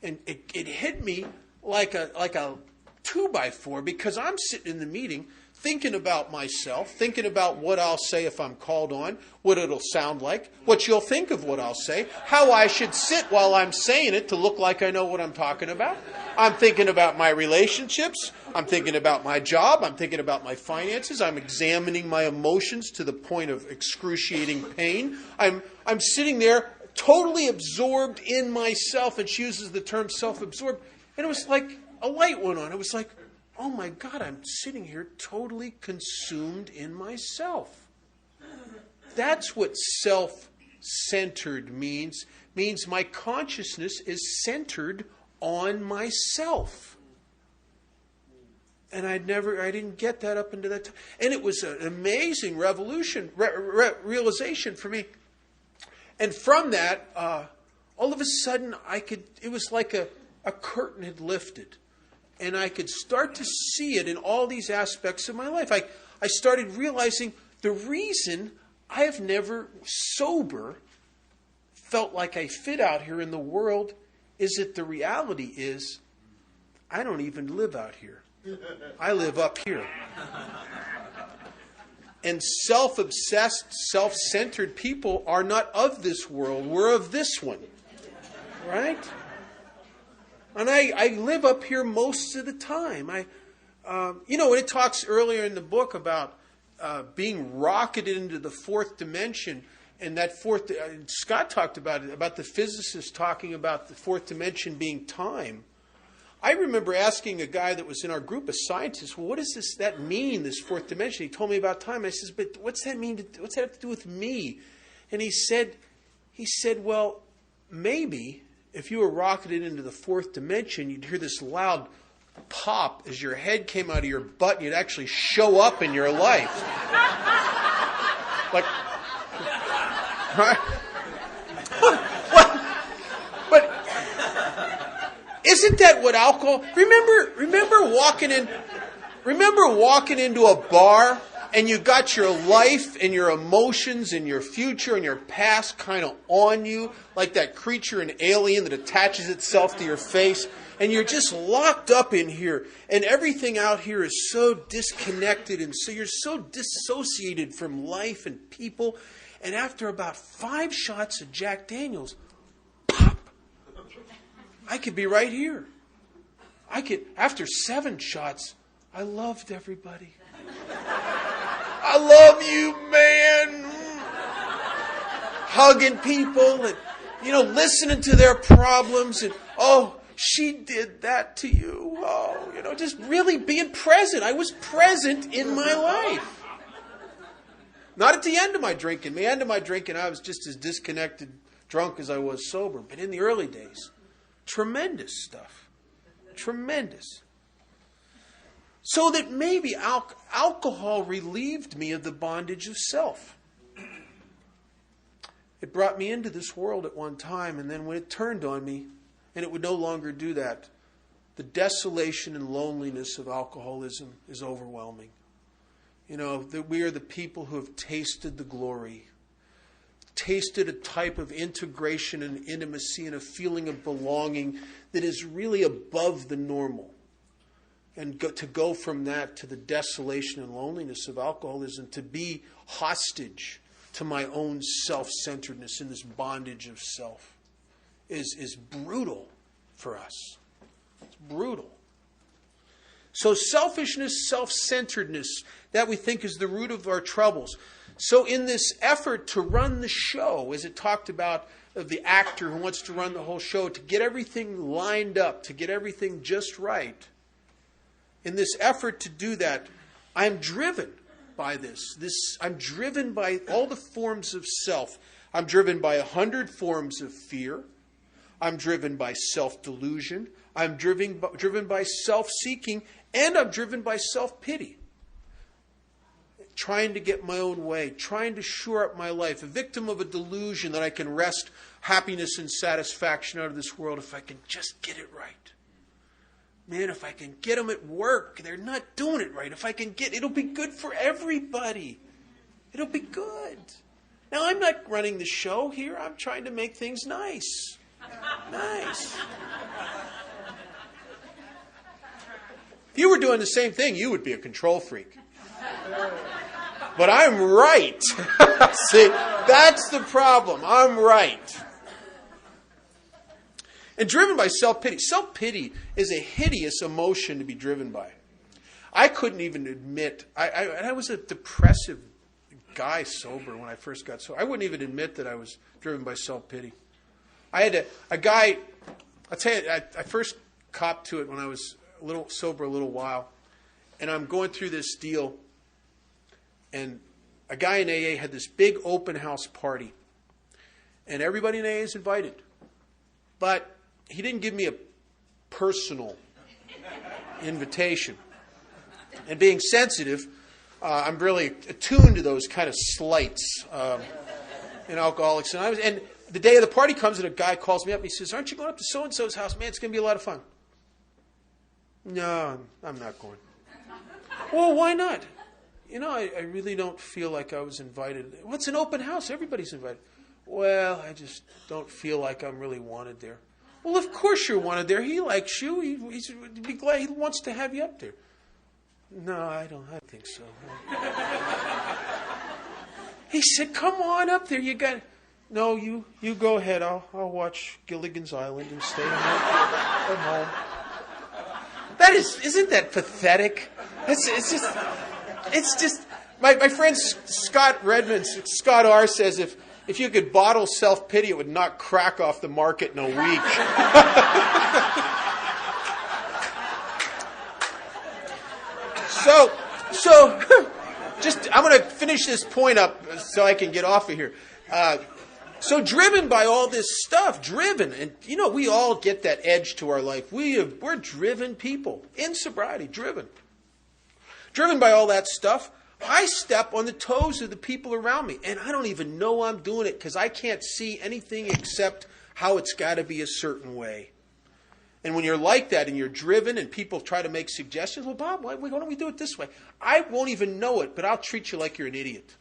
And it hit me like a 2x4, because I'm sitting in the meeting thinking about myself, thinking about what I'll say if I'm called on, what it'll sound like, what you'll think of what I'll say, how I should sit while I'm saying it to look like I know what I'm talking about. I'm thinking about my relationships. I'm thinking about my job. I'm thinking about my finances. I'm examining my emotions to the point of excruciating pain. I'm sitting there totally absorbed in myself, and she uses the term self-absorbed, and it was like a light went on. It was like, oh my God, I'm sitting here totally consumed in myself. That's what self-centered means. Means my consciousness is centered on myself. And I didn't get that up into that time. And it was an amazing realization for me. And from that, all of a sudden it was like a curtain had lifted. And I could start to see it in all these aspects of my life. I started realizing the reason I have never sober felt like I fit out here in the world is that the reality is I don't even live out here. I live up here. And self-obsessed, self-centered people are not of this world. We're of this one. Right? And I live up here most of the time. When it talks earlier in the book about being rocketed into the fourth dimension, and that Scott talked about it, about the physicists talking about the fourth dimension being time. I remember asking a guy that was in our group, a scientist, well, what does that mean, this fourth dimension? He told me about time. I says, but what's that mean? What's that have to do with me? And he said, well, maybe if you were rocketed into the fourth dimension, you'd hear this loud pop as your head came out of your butt and you'd actually show up in your life. Like, right? But isn't that what alcohol? Remember walking into a bar and you got your life and your emotions and your future and your past kind of on you, like that creature in Alien that attaches itself to your face, and you're just locked up in here, and everything out here is so disconnected, and so you're so dissociated from life and people, and after about 5 shots of Jack Daniels, pop, I could be right here. After 7 shots, I loved everybody. I love you, man. Hugging people and, listening to their problems. And, oh, she did that to you. Oh, just really being present. I was present in my life. Not at the end of my drinking. The end of my drinking, I was just as disconnected, drunk as I was sober. But in the early days, tremendous stuff. Tremendous. So that maybe alcohol relieved me of the bondage of self. It brought me into this world at one time, and then when it turned on me, and it would no longer do that, the desolation and loneliness of alcoholism is overwhelming. That we are the people who have tasted the glory, tasted a type of integration and intimacy and a feeling of belonging that is really above the normal. And to go from that to the desolation and loneliness of alcoholism, to be hostage to my own self-centeredness in this bondage of self, is brutal for us. It's brutal. So selfishness, self-centeredness, that we think is the root of our troubles. So in this effort to run the show, as it talked about of the actor who wants to run the whole show, to get everything lined up, to get everything just right, in this effort to do that, I'm driven by this. I'm driven by all the forms of self. I'm driven by 100 forms of fear. I'm driven by self-delusion. I'm driven by self-seeking. And I'm driven by self-pity. Trying to get my own way. Trying to shore up my life. A victim of a delusion that I can wrest happiness and satisfaction out of this world if I can just get it right. Man, if I can get them at work, they're not doing it right. If I can it'll be good for everybody. It'll be good. Now, I'm not running the show here. I'm trying to make things nice. Nice. If you were doing the same thing, you would be a control freak. But I'm right. See, that's the problem. I'm right. And driven by self-pity. Self-pity is a hideous emotion to be driven by. I couldn't even admit, I was a depressive guy sober when I first got sober. I wouldn't even admit that I was driven by self-pity. I had a guy, I'll tell you, I first copped to it when I was a little sober a little while. And I'm going through this deal. And a guy in AA had this big open house party. And everybody in AA is invited. But he didn't give me a personal invitation. And being sensitive, I'm really attuned to those kind of slights in alcoholics. And the day of the party comes and a guy calls me up and he says, aren't you going up to so-and-so's house? Man, it's going to be a lot of fun. No, I'm not going. Well, why not? I really don't feel like I was invited. Well, it's an open house. Everybody's invited. Well, I just don't feel like I'm really wanted there. Well, of course you're wanted there. He likes you. He'd be glad. He wants to have you up there. No, I don't think so. He said, come on up there. You got... No, you go ahead. I'll watch Gilligan's Island and stay at home. Isn't that pathetic? It's just. My friend Scott R. says if you could bottle self-pity, it would knock crack off the market in a week. So, I'm going to finish this point up so I can get off of here. So driven by all this stuff, and we all get that edge to our life. We're driven people in sobriety, driven by all that stuff. I step on the toes of the people around me, and I don't even know I'm doing it because I can't see anything except how it's got to be a certain way. And when you're like that and you're driven and people try to make suggestions, well, Bob, why don't we do it this way? I won't even know it, but I'll treat you like you're an idiot.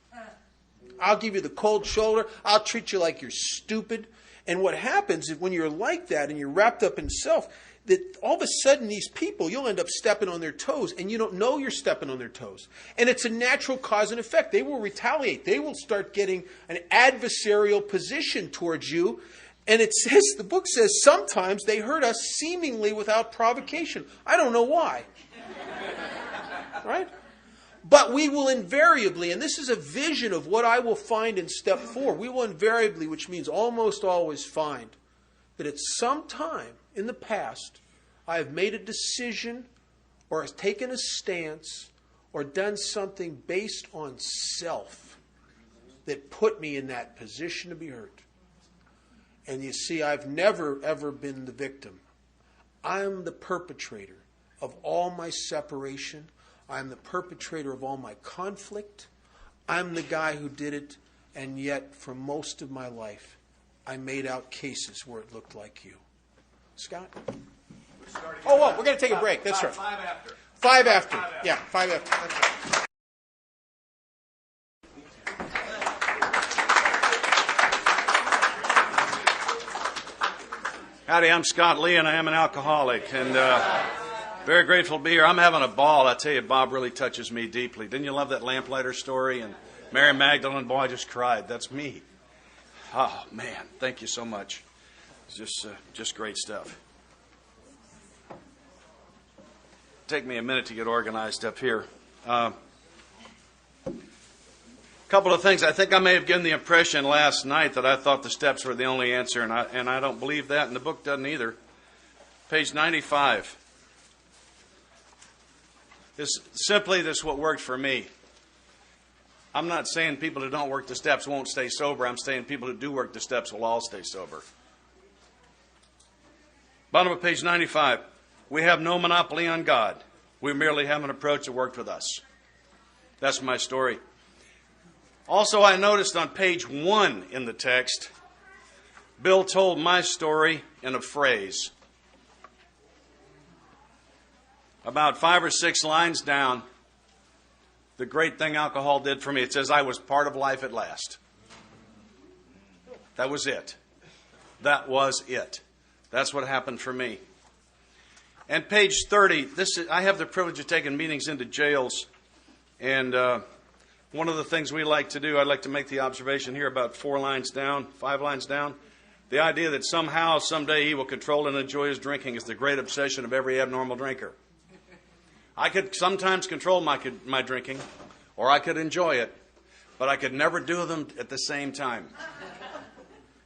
I'll give you the cold shoulder. I'll treat you like you're stupid. And what happens is when you're like that and you're wrapped up in self, that all of a sudden these people, you'll end up stepping on their toes and you don't know you're stepping on their toes. And it's a natural cause and effect. They will retaliate. They will start getting an adversarial position towards you. And the book says sometimes they hurt us seemingly without provocation. I don't know why. Right? But we will invariably, and this is a vision of what I will find in step 4, we will invariably, which means almost always find, that at some time in the past, I have made a decision or has taken a stance or done something based on self that put me in that position to be hurt. And you see, I've never, ever been the victim. I'm the perpetrator of all my separation. I'm the perpetrator of all my conflict. I'm the guy who did it, and yet for most of my life, I made out cases where it looked like you. Scott? We're going to take a break. That's right. 5 after. 5 after. Yeah, 5 after. That's right. Howdy, I'm Scott Lee, and I am an alcoholic, and very grateful to be here. I'm having a ball. I tell you, Bob really touches me deeply. Didn't you love that lamplighter story? And Mary Magdalene, boy, I just cried. That's me. Oh, man, thank you so much. It's just great stuff. Take me a minute to get organized up here. Couple of things. I think I may have given the impression last night that I thought the steps were the only answer, and I don't believe that, and the book doesn't either. Page 95. This is what worked for me. I'm not saying people who don't work the steps won't stay sober. I'm saying people who do work the steps will all stay sober. Bottom of page 95. We have no monopoly on God. We merely have an approach that worked with us. That's my story. Also, I noticed on page 1 in the text, Bill told my story in a phrase. About 5 or 6 lines down, the great thing alcohol did for me, it says, I was part of life at last. That was it. That was it. That's what happened for me. And page 30, I have the privilege of taking meetings into jails, and one of the things we like to do, I'd like to make the observation here about 5 lines down, the idea that somehow, someday he will control and enjoy his drinking is the great obsession of every abnormal drinker. I could sometimes control my drinking, or I could enjoy it, but I could never do them at the same time.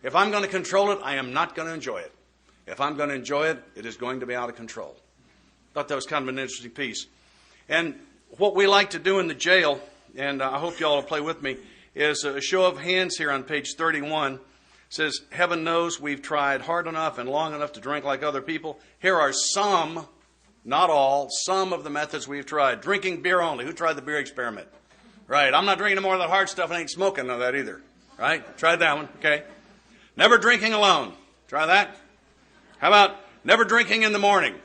If I'm going to control it, I am not going to enjoy it. If I'm going to enjoy it, it is going to be out of control. Thought that was kind of an interesting piece. And what we like to do in the jail, and I hope you all will play with me, is a show of hands here on page 31. It says, heaven knows we've tried hard enough and long enough to drink like other people. Here are some, not all, some of the methods we've tried. Drinking beer only. Who tried the beer experiment? Right. I'm not drinking more of the hard stuff and ain't smoking none of that either. Right? Tried that one. Okay. Never drinking alone. Try that. How about never drinking in the morning?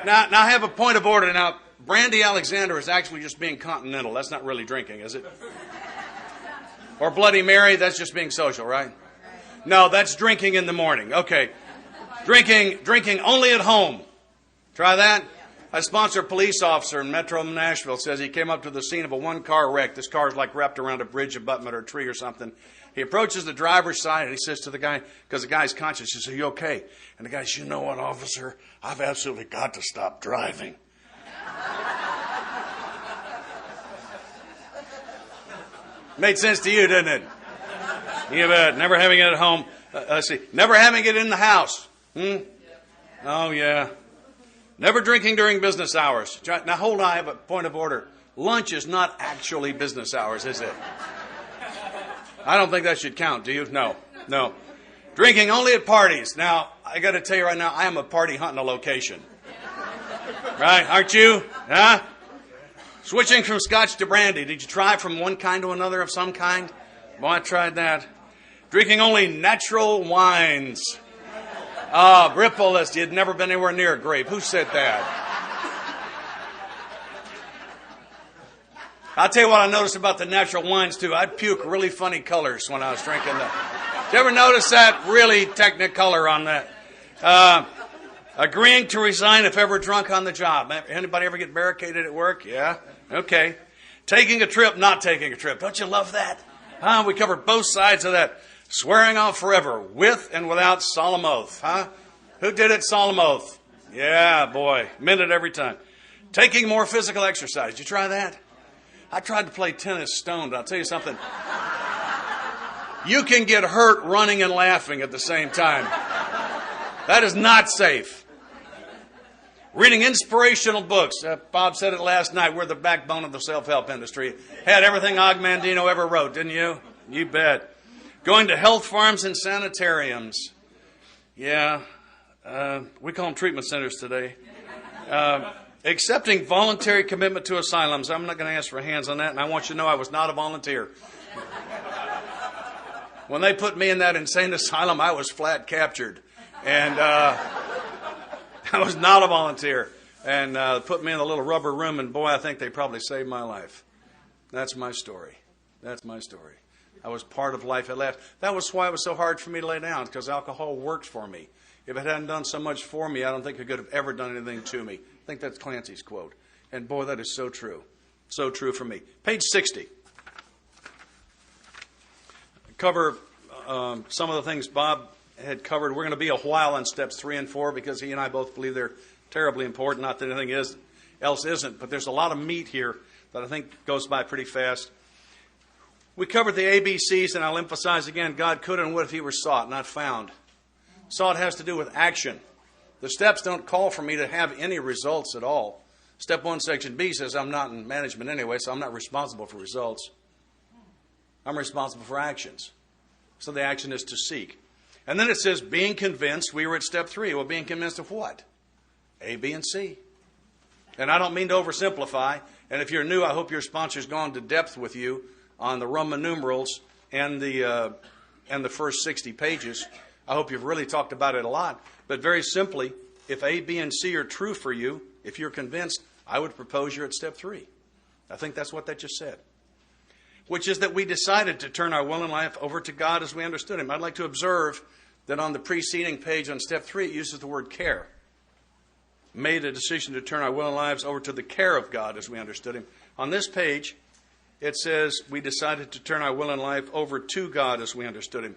Now I have a point of order. Now, Brandy Alexander is actually just being continental. That's not really drinking, is it? Or Bloody Mary, that's just being social, right? No, that's drinking in the morning. Okay. Drinking only at home. Try that. I sponsor a police officer in Metro Nashville. Says he came up to the scene of a one-car wreck. This car is like wrapped around a bridge abutment or a tree or something. He approaches the driver's side and he says to the guy, because the guy's conscious, he says, "Are you okay?" And the guy says, "You know what, officer? I've absolutely got to stop driving." Made sense to you, didn't it? You bet. Never having it at home. Let's see. Never having it in the house. Oh, yeah. Never drinking during business hours. Now, hold on. I have a point of order. Lunch is not actually business hours, is it? I don't think that should count. Do you? No. Drinking only at parties. Now, I got to tell you right now, I am a party hunting a location. Right? Aren't you? Huh? Switching from scotch to brandy. Did you try from one kind to another of some kind? Well, I tried that. Drinking only natural wines. Ripple-less. You'd never been anywhere near a grape. Who said that? I'll tell you what I noticed about the natural wines, too. I'd puke really funny colors when I was drinking them. Did you ever notice that really technicolor on that? Agreeing to resign if ever drunk on the job. Anybody ever get barricaded at work? Yeah? Okay. Taking a trip, not taking a trip. Don't you love that? We covered both sides of that. Swearing off forever, with and without solemn oath. Who did it? Solemn oath. Yeah, boy. Meant it every time. Taking more physical exercise. Did you try that? I tried to play tennis stoned. I'll tell you something. You can get hurt running and laughing at the same time. That is not safe. Reading inspirational books. Bob said it last night. We're the backbone of the self-help industry. Had everything Og Mandino ever wrote, didn't you? You bet. Going to health farms and sanitariums. Yeah. We call them treatment centers today. Accepting voluntary commitment to asylums. I'm not going to ask for hands on that, and I want you to know I was not a volunteer. When they put me in that insane asylum, I was flat captured. And I was not a volunteer. And put me in a little rubber room, and boy, I think they probably saved my life. That's my story. That's my story. I was part of life at last. That was why it was so hard for me to lay down, because alcohol worked for me. If it hadn't done so much for me, I don't think it could have ever done anything to me. I think that's Clancy's quote. And boy, that is so true. So true for me. Page 60. Cover some of the things Bob had covered. We're going to be a while on steps 3 and 4 because he and I both believe they're terribly important. Not that anything else isn't, but there's a lot of meat here that I think goes by pretty fast. We covered the ABCs, and I'll emphasize again, God could and would if he were sought, not found. Sought has to do with action. The steps don't call for me to have any results at all. Step 1, section B says I'm not in management anyway, so I'm not responsible for results. I'm responsible for actions. So the action is to seek. And then it says being convinced. We were at step 3. Well, being convinced of what? A, B, and C. And I don't mean to oversimplify. And if you're new, I hope your sponsor's gone to depth with you on the Roman numerals and the first 60 pages. I hope you've really talked about it a lot. But very simply, if A, B, and C are true for you, if you're convinced, I would propose you're at step 3. I think that's what that just said. Which is that we decided to turn our will and life over to God as we understood him. I'd like to observe that on the preceding page on step 3, it uses the word care. Made a decision to turn our will and lives over to the care of God as we understood him. On this page, it says we decided to turn our will and life over to God as we understood him.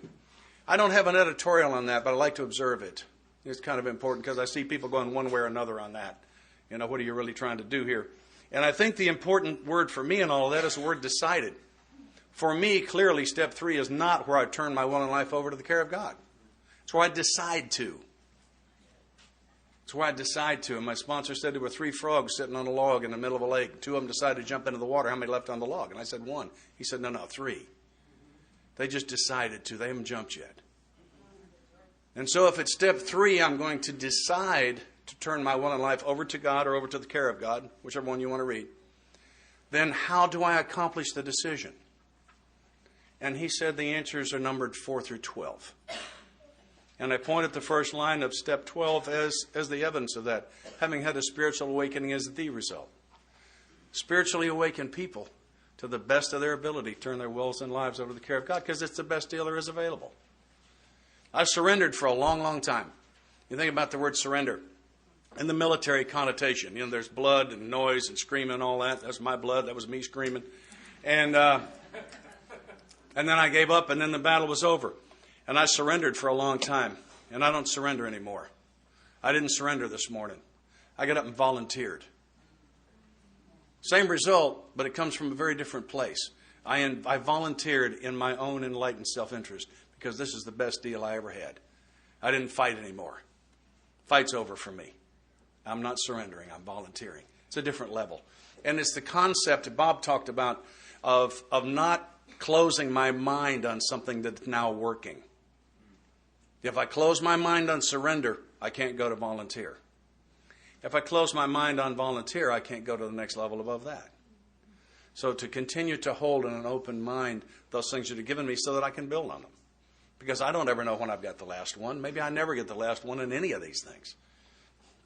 I don't have an editorial on that, but I like to observe it. It's kind of important because I see people going one way or another on that. You know, what are you really trying to do here? And I think the important word for me in all of that is the word decided. For me, clearly, step 3 is not where I turn my will and life over to the care of God. It's where I decide to. It's where I decide to. And my sponsor said there were 3 frogs sitting on a log in the middle of a lake. 2 of them decided to jump into the water. How many left on the log? And I said 1. He said, no, 3. They just decided to. They haven't jumped yet. And so if it's step 3, I'm going to decide to turn my will and life over to God or over to the care of God, whichever one you want to read. Then how do I accomplish the decision? And he said the answers are numbered 4 through 12. And I pointed the first line of step 12 as the evidence of that. Having had a spiritual awakening as the result. Spiritually awakened people, to the best of their ability, turn their wills and lives over to the care of God because it's the best deal there is available. I've surrendered for a long, long time. You think about the word surrender. In the military connotation, there's blood and noise and screaming and all that. That's my blood. That was me screaming. And then I gave up, and then the battle was over. And I surrendered for a long time, and I don't surrender anymore. I didn't surrender this morning. I got up and volunteered. Same result, but it comes from a very different place. I volunteered in my own enlightened self-interest because this is the best deal I ever had. I didn't fight anymore. Fight's over for me. I'm not surrendering. I'm volunteering. It's a different level. And it's the concept that Bob talked about of not closing my mind on something that's now working. If I close my mind on surrender, I can't go to volunteer. If I close my mind on volunteer, I can't go to the next level above that. So to continue to hold in an open mind those things that are given me so that I can build on them. Because I don't ever know when I've got the last one. Maybe I never get the last one in any of these things.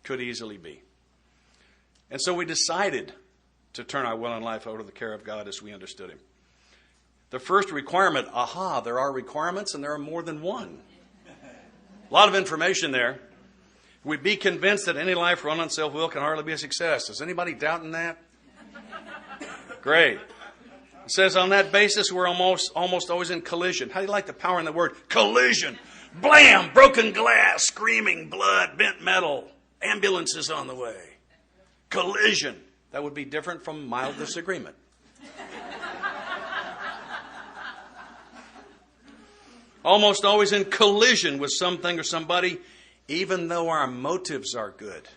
Could easily be. And so we decided to turn our will and life over to the care of God as we understood Him. The first requirement, there are requirements and there are more than one. A lot of information there. We be convinced that any life run on self-will can hardly be a success. Is anybody doubting that? Great. It says on that basis we're almost always in collision. How do you like the power in the word collision? Blam! Broken glass, screaming, blood, bent metal, ambulances on the way. Collision. That would be different from mild disagreement. Almost always in collision with something or somebody, even though our motives are good.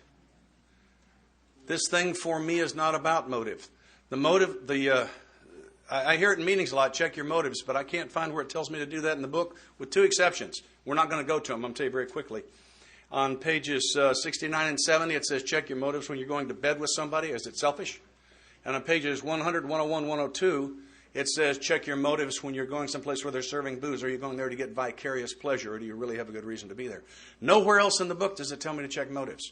This thing for me is not about motive. The motive, I hear it in meetings a lot, check your motives, but I can't find where it tells me to do that in the book, with two exceptions. We're not going to go to them. I'm going to tell you very quickly. On pages 69 and 70, it says check your motives when you're going to bed with somebody. Is it selfish? And on pages 100, 101, 102, it says check your motives when you're going someplace where they're serving booze. Are you going there to get vicarious pleasure, or do you really have a good reason to be there? Nowhere else in the book does it tell me to check motives.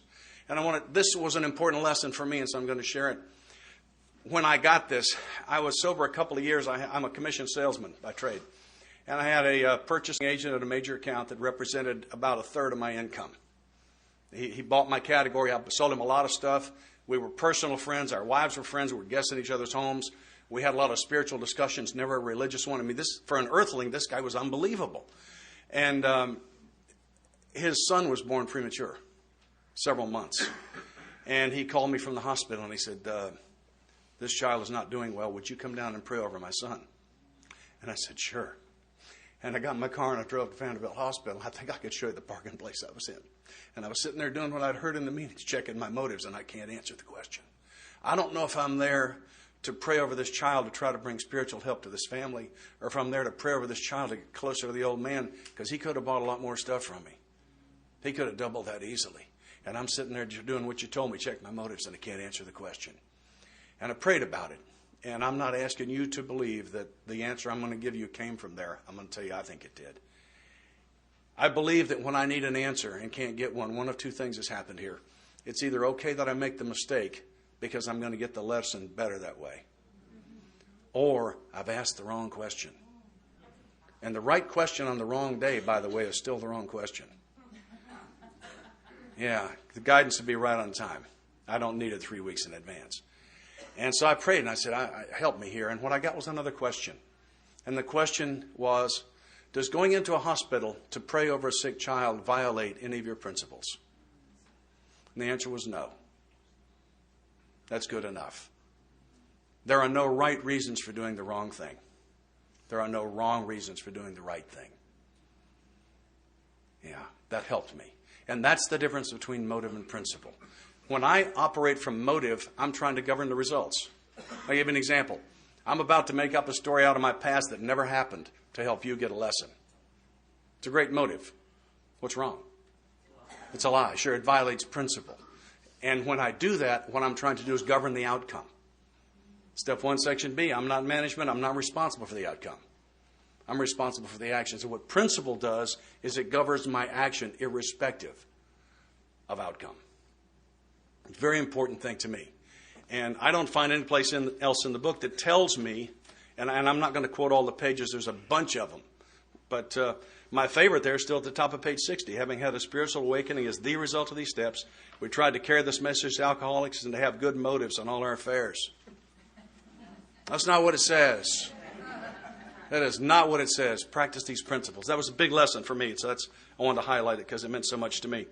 And this was an important lesson for me, and so I'm going to share it. When I got this, I was sober a couple of years. I'm a commissioned salesman by trade. And I had a purchasing agent at a major account that represented about a third of my income. He bought my category. I sold him a lot of stuff. We were personal friends. Our wives were friends. We were guests at each other's homes. We had a lot of spiritual discussions, never a religious one. I mean, for an earthling, this guy was unbelievable. And his son was born premature, several months. And he called me from the hospital and he said, this child is not doing well. Would you come down and pray over my son? And I said, sure. And I got in my car and I drove to Vanderbilt Hospital. I think I could show you the parking place I was in. And I was sitting there doing what I'd heard in the meetings, checking my motives, and I can't answer the question. I don't know if I'm there to pray over this child to try to bring spiritual help to this family, or if I'm there to pray over this child to get closer to the old man, because he could have bought a lot more stuff from me. He could have doubled that easily. And I'm sitting there doing what you told me, check my motives, and I can't answer the question. And I prayed about it. And I'm not asking you to believe that the answer I'm going to give you came from there. I'm going to tell you I think it did. I believe that when I need an answer and can't get one of two things has happened here. It's either okay that I make the mistake because I'm going to get the lesson better that way, or I've asked the wrong question. And the right question on the wrong day, by the way, is still the wrong question. Yeah, the guidance would be right on time. I don't need it 3 weeks in advance. And so I prayed and I said, help me here. And what I got was another question. And the question was, does going into a hospital to pray over a sick child violate any of your principles? And the answer was no. That's good enough. There are no right reasons for doing the wrong thing. There are no wrong reasons for doing the right thing. Yeah, that helped me. And that's the difference between motive and principle. When I operate from motive, I'm trying to govern the results. I'll give you an example. I'm about to make up a story out of my past that never happened to help you get a lesson. It's a great motive. What's wrong? It's a lie. Sure, it violates principle. And when I do that, what I'm trying to do is govern the outcome. Step 1, Section B, I'm not management. I'm not responsible for the outcome. I'm responsible for the actions. And what principle does is it governs my action irrespective of outcome. It's a very important thing to me. And I don't find any place else in the book that tells me, and I'm not going to quote all the pages, there's a bunch of them. But my favorite there is still at the top of page 60. Having had a spiritual awakening is the result of these steps. We tried to carry this message to alcoholics and to have good motives in all our affairs. That's not what it says. That is not what it says. Practice these principles. That was a big lesson for me, so I wanted to highlight it because it meant so much to me.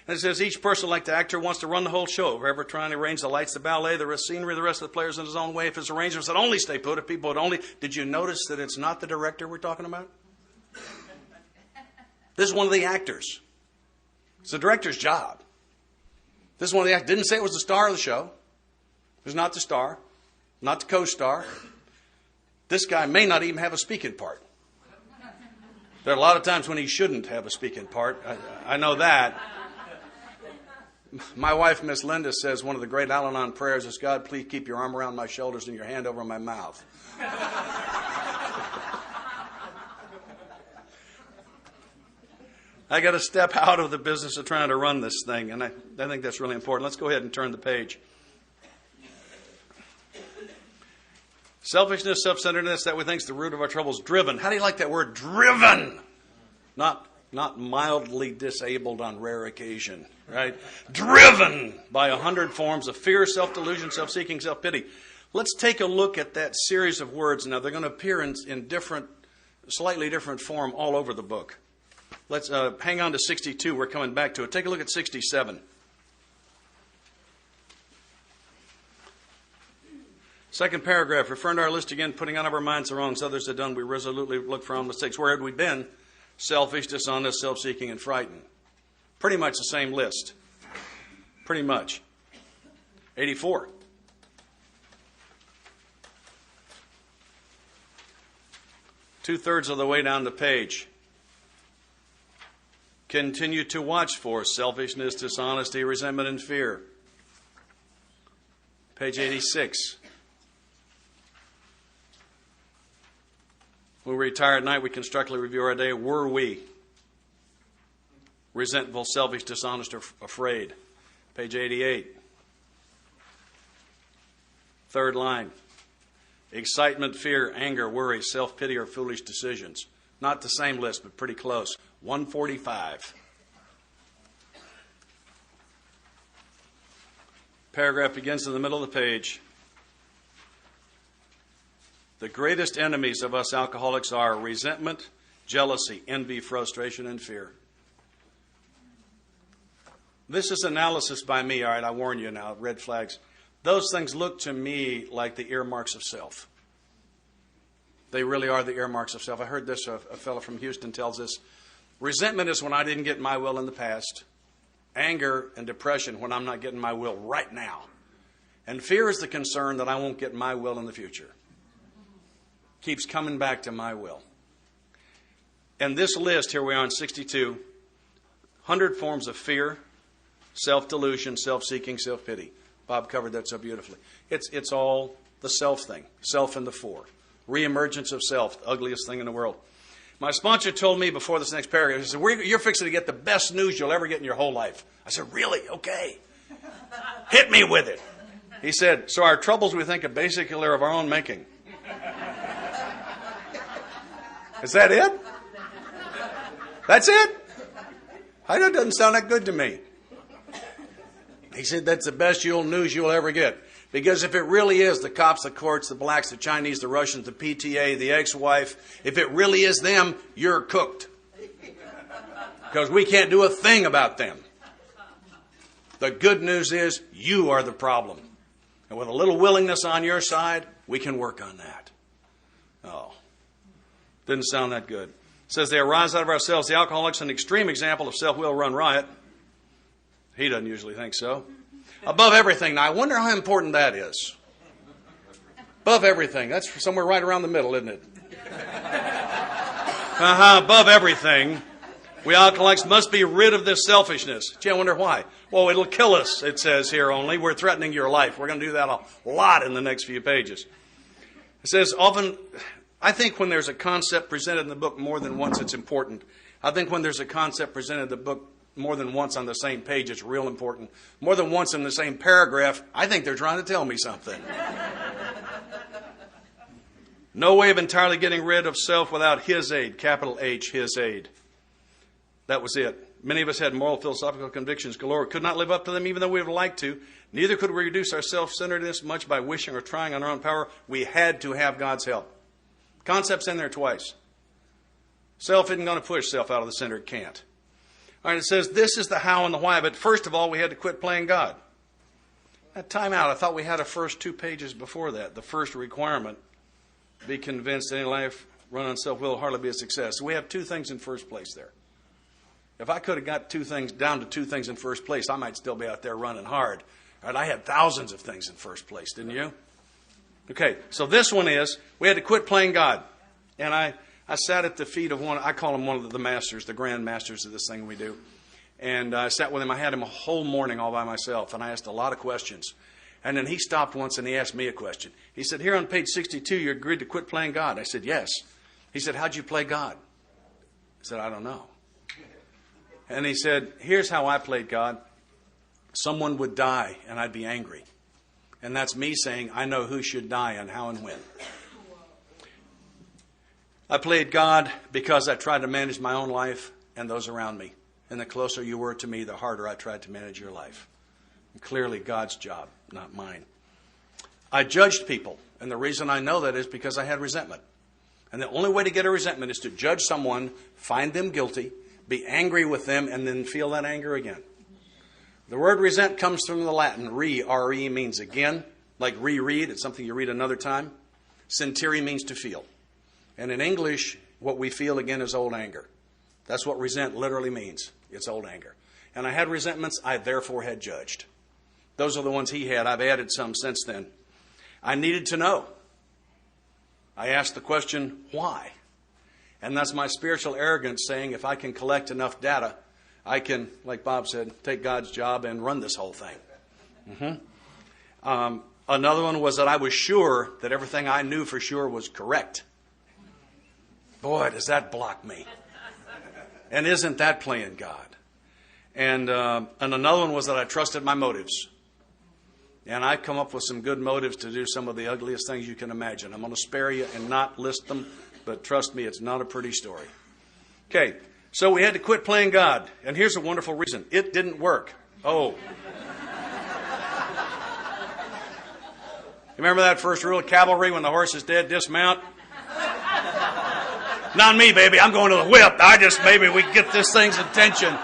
And it says, each person, like the actor, wants to run the whole show. Whoever trying to arrange the lights, the ballet, the scenery, the rest of the players in his own way. If his arrangements would only stay put, if people would only... Did you notice that it's not the director we're talking about? This is one of the actors. It's the director's job. This is one of the actors. Didn't say it was the star of the show. It was not the star, not the co-star. This guy may not even have a speaking part. There are a lot of times when he shouldn't have a speaking part. I know that. My wife, Miss Linda, says one of the great Al-Anon prayers is, God, please keep your arm around my shoulders and your hand over my mouth. I got to step out of the business of trying to run this thing, and I think that's really important. Let's go ahead and turn the page. Selfishness, self-centeredness, that we think is the root of our troubles. Driven. How do you like that word? Driven. Not mildly disabled on rare occasion, right? Driven by 100 forms of fear, self-delusion, self-seeking, self-pity. Let's take a look at that series of words. Now, they're going to appear in different, slightly different form all over the book. Let's hang on to 62. We're coming back to it. Take a look at 67. Second paragraph, referring to our list again, putting out of our minds the wrongs others have done, we resolutely look for our own mistakes. Where had we been? Selfish, dishonest, self-seeking, and frightened. Pretty much the same list. Pretty much. 84. Two-thirds of the way down the page. Continue to watch for selfishness, dishonesty, resentment, and fear. Page 86. When we retire at night, we constructively review our day. Were we resentful, selfish, dishonest, or afraid? Page 88. Third line. Excitement, fear, anger, worry, self-pity, or foolish decisions. Not the same list, but pretty close. 145. Paragraph begins in the middle of the page. The greatest enemies of us alcoholics are resentment, jealousy, envy, frustration, and fear. This is analysis by me, all right, I warn you now, red flags. Those things look to me like the earmarks of self. They really are the earmarks of self. I heard this, a fellow from Houston tells us, resentment is when I didn't get my will in the past. Anger and depression when I'm not getting my will right now. And fear is the concern that I won't get my will in the future. Keeps coming back to my will. And this list, here we are on 62, 100 forms of fear, self-delusion, self-seeking, self-pity. Bob covered that so beautifully. It's all the self thing, self in the fore. Reemergence of self, the ugliest thing in the world. My sponsor told me before this next paragraph, he said, you're fixing to get the best news you'll ever get in your whole life. I said, really? Okay. Hit me with it. He said, so our troubles we think are basically of our own making. Is that it? That's it? I know it doesn't sound that good to me. He said that's the best news you'll ever get. Because if it really is the cops, the courts, the blacks, the Chinese, the Russians, the PTA, the ex-wife, if it really is them, you're cooked. Because we can't do a thing about them. The good news is you are the problem. And with a little willingness on your side, we can work on that. Oh. Didn't sound that good. It says they arise out of ourselves. The alcoholic's an extreme example of self-will run riot. He doesn't usually think so. Above everything. Now, I wonder how important that is. Above everything. That's somewhere right around the middle, isn't it? Above everything. We alcoholics must be rid of this selfishness. Gee, I wonder why. Well, it'll kill us, it says here only. We're threatening your life. We're going to do that a lot in the next few pages. It says often... I think when there's a concept presented in the book more than once, it's important. I think when there's a concept presented in the book more than once on the same page, it's real important. More than once in the same paragraph, I think they're trying to tell me something. No way of entirely getting rid of self without His aid, capital H, His aid. That was it. Many of us had moral, philosophical convictions galore. Could not live up to them even though we would have liked to. Neither could we reduce our self-centeredness much by wishing or trying on our own power. We had to have God's help. Concept's in there twice. Self isn't going to push self out of the center. It can't. All right, it says this is the how and the why. But first of all, we had to quit playing God. Time out. I thought we had a first 2 pages before that. The first requirement, be convinced that any life run on self will hardly be a success. So we have 2 things in first place there. If I could have got 2 things down to 2 things in first place, I might still be out there running hard. All right, I had thousands of things in first place, didn't you? Okay, so this one is, we had to quit playing God. And I sat at the feet of one, I call him one of the masters, the grand masters of this thing we do. And I sat with him. I had him a whole morning all by myself, and I asked a lot of questions. And then he stopped once and he asked me a question. He said, here on page 62, you agreed to quit playing God. I said, yes. He said, how'd you play God? I said, I don't know. And he said, here's how I played God. Someone would die and I'd be angry. And that's me saying, I know who should die and how and when. I played God because I tried to manage my own life and those around me. And the closer you were to me, the harder I tried to manage your life. And clearly God's job, not mine. I judged people. And the reason I know that is because I had resentment. And the only way to get a resentment is to judge someone, find them guilty, be angry with them, and then feel that anger again. The word resent comes from the Latin. R-E means again. Like reread, it's something you read another time. Sentire means to feel. And in English, what we feel again is old anger. That's what resent literally means. It's old anger. And I had resentments, I therefore had judged. Those are the ones he had. I've added some since then. I needed to know. I asked the question, why? And that's my spiritual arrogance saying if I can collect enough data, I can, like Bob said, take God's job and run this whole thing. Another one was that I was sure that everything I knew for sure was correct. Boy, does that block me. And isn't that playing God? And another one was that I trusted my motives. And I've come up with some good motives to do some of the ugliest things you can imagine. I'm going to spare you and not list them, but trust me, it's not a pretty story. Okay, so we had to quit playing God. And here's a wonderful reason. It didn't work. Oh. Remember that first rule of cavalry when the horse is dead, dismount? Not me, baby. I'm going to the whip. Maybe we get this thing's attention.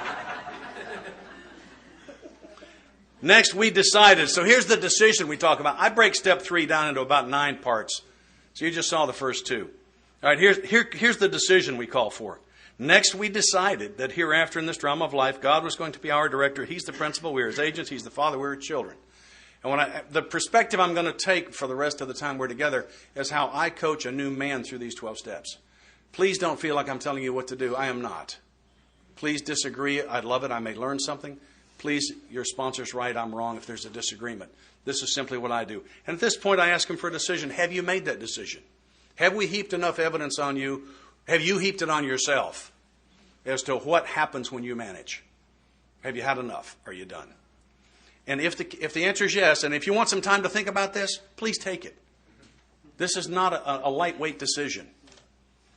Next, we decided. So here's the decision we talk about. I break step 3 down into about 9 parts. So you just saw the first 2. All right, here's the decision we call for. Next, we decided that hereafter in this drama of life, God was going to be our director. He's the principal. We're His agents. He's the father. We're His children. And the perspective I'm going to take for the rest of the time we're together is how I coach a new man through these 12 steps. Please don't feel like I'm telling you what to do. I am not. Please disagree. I'd love it. I may learn something. Please, your sponsor's right. I'm wrong if there's a disagreement. This is simply what I do. And at this point, I ask him for a decision. Have you made that decision? Have we heaped enough evidence on you? Have you heaped it on yourself as to what happens when you manage? Have you had enough? Are you done? And if the answer is yes, and if you want some time to think about this, please take it. This is not a lightweight decision.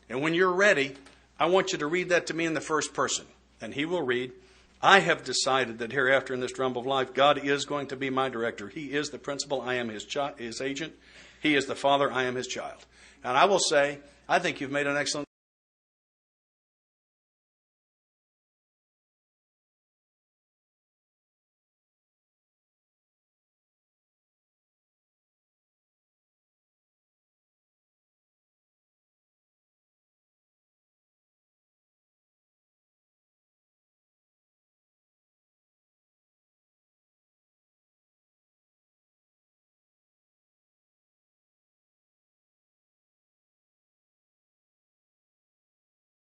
And when you're ready, I want you to read that to me in the first person. And he will read, I have decided that hereafter in this drum of life, God is going to be my director. He is the principal. I am his agent. He is the father. I am his child. And I will say, I think you've made an excellent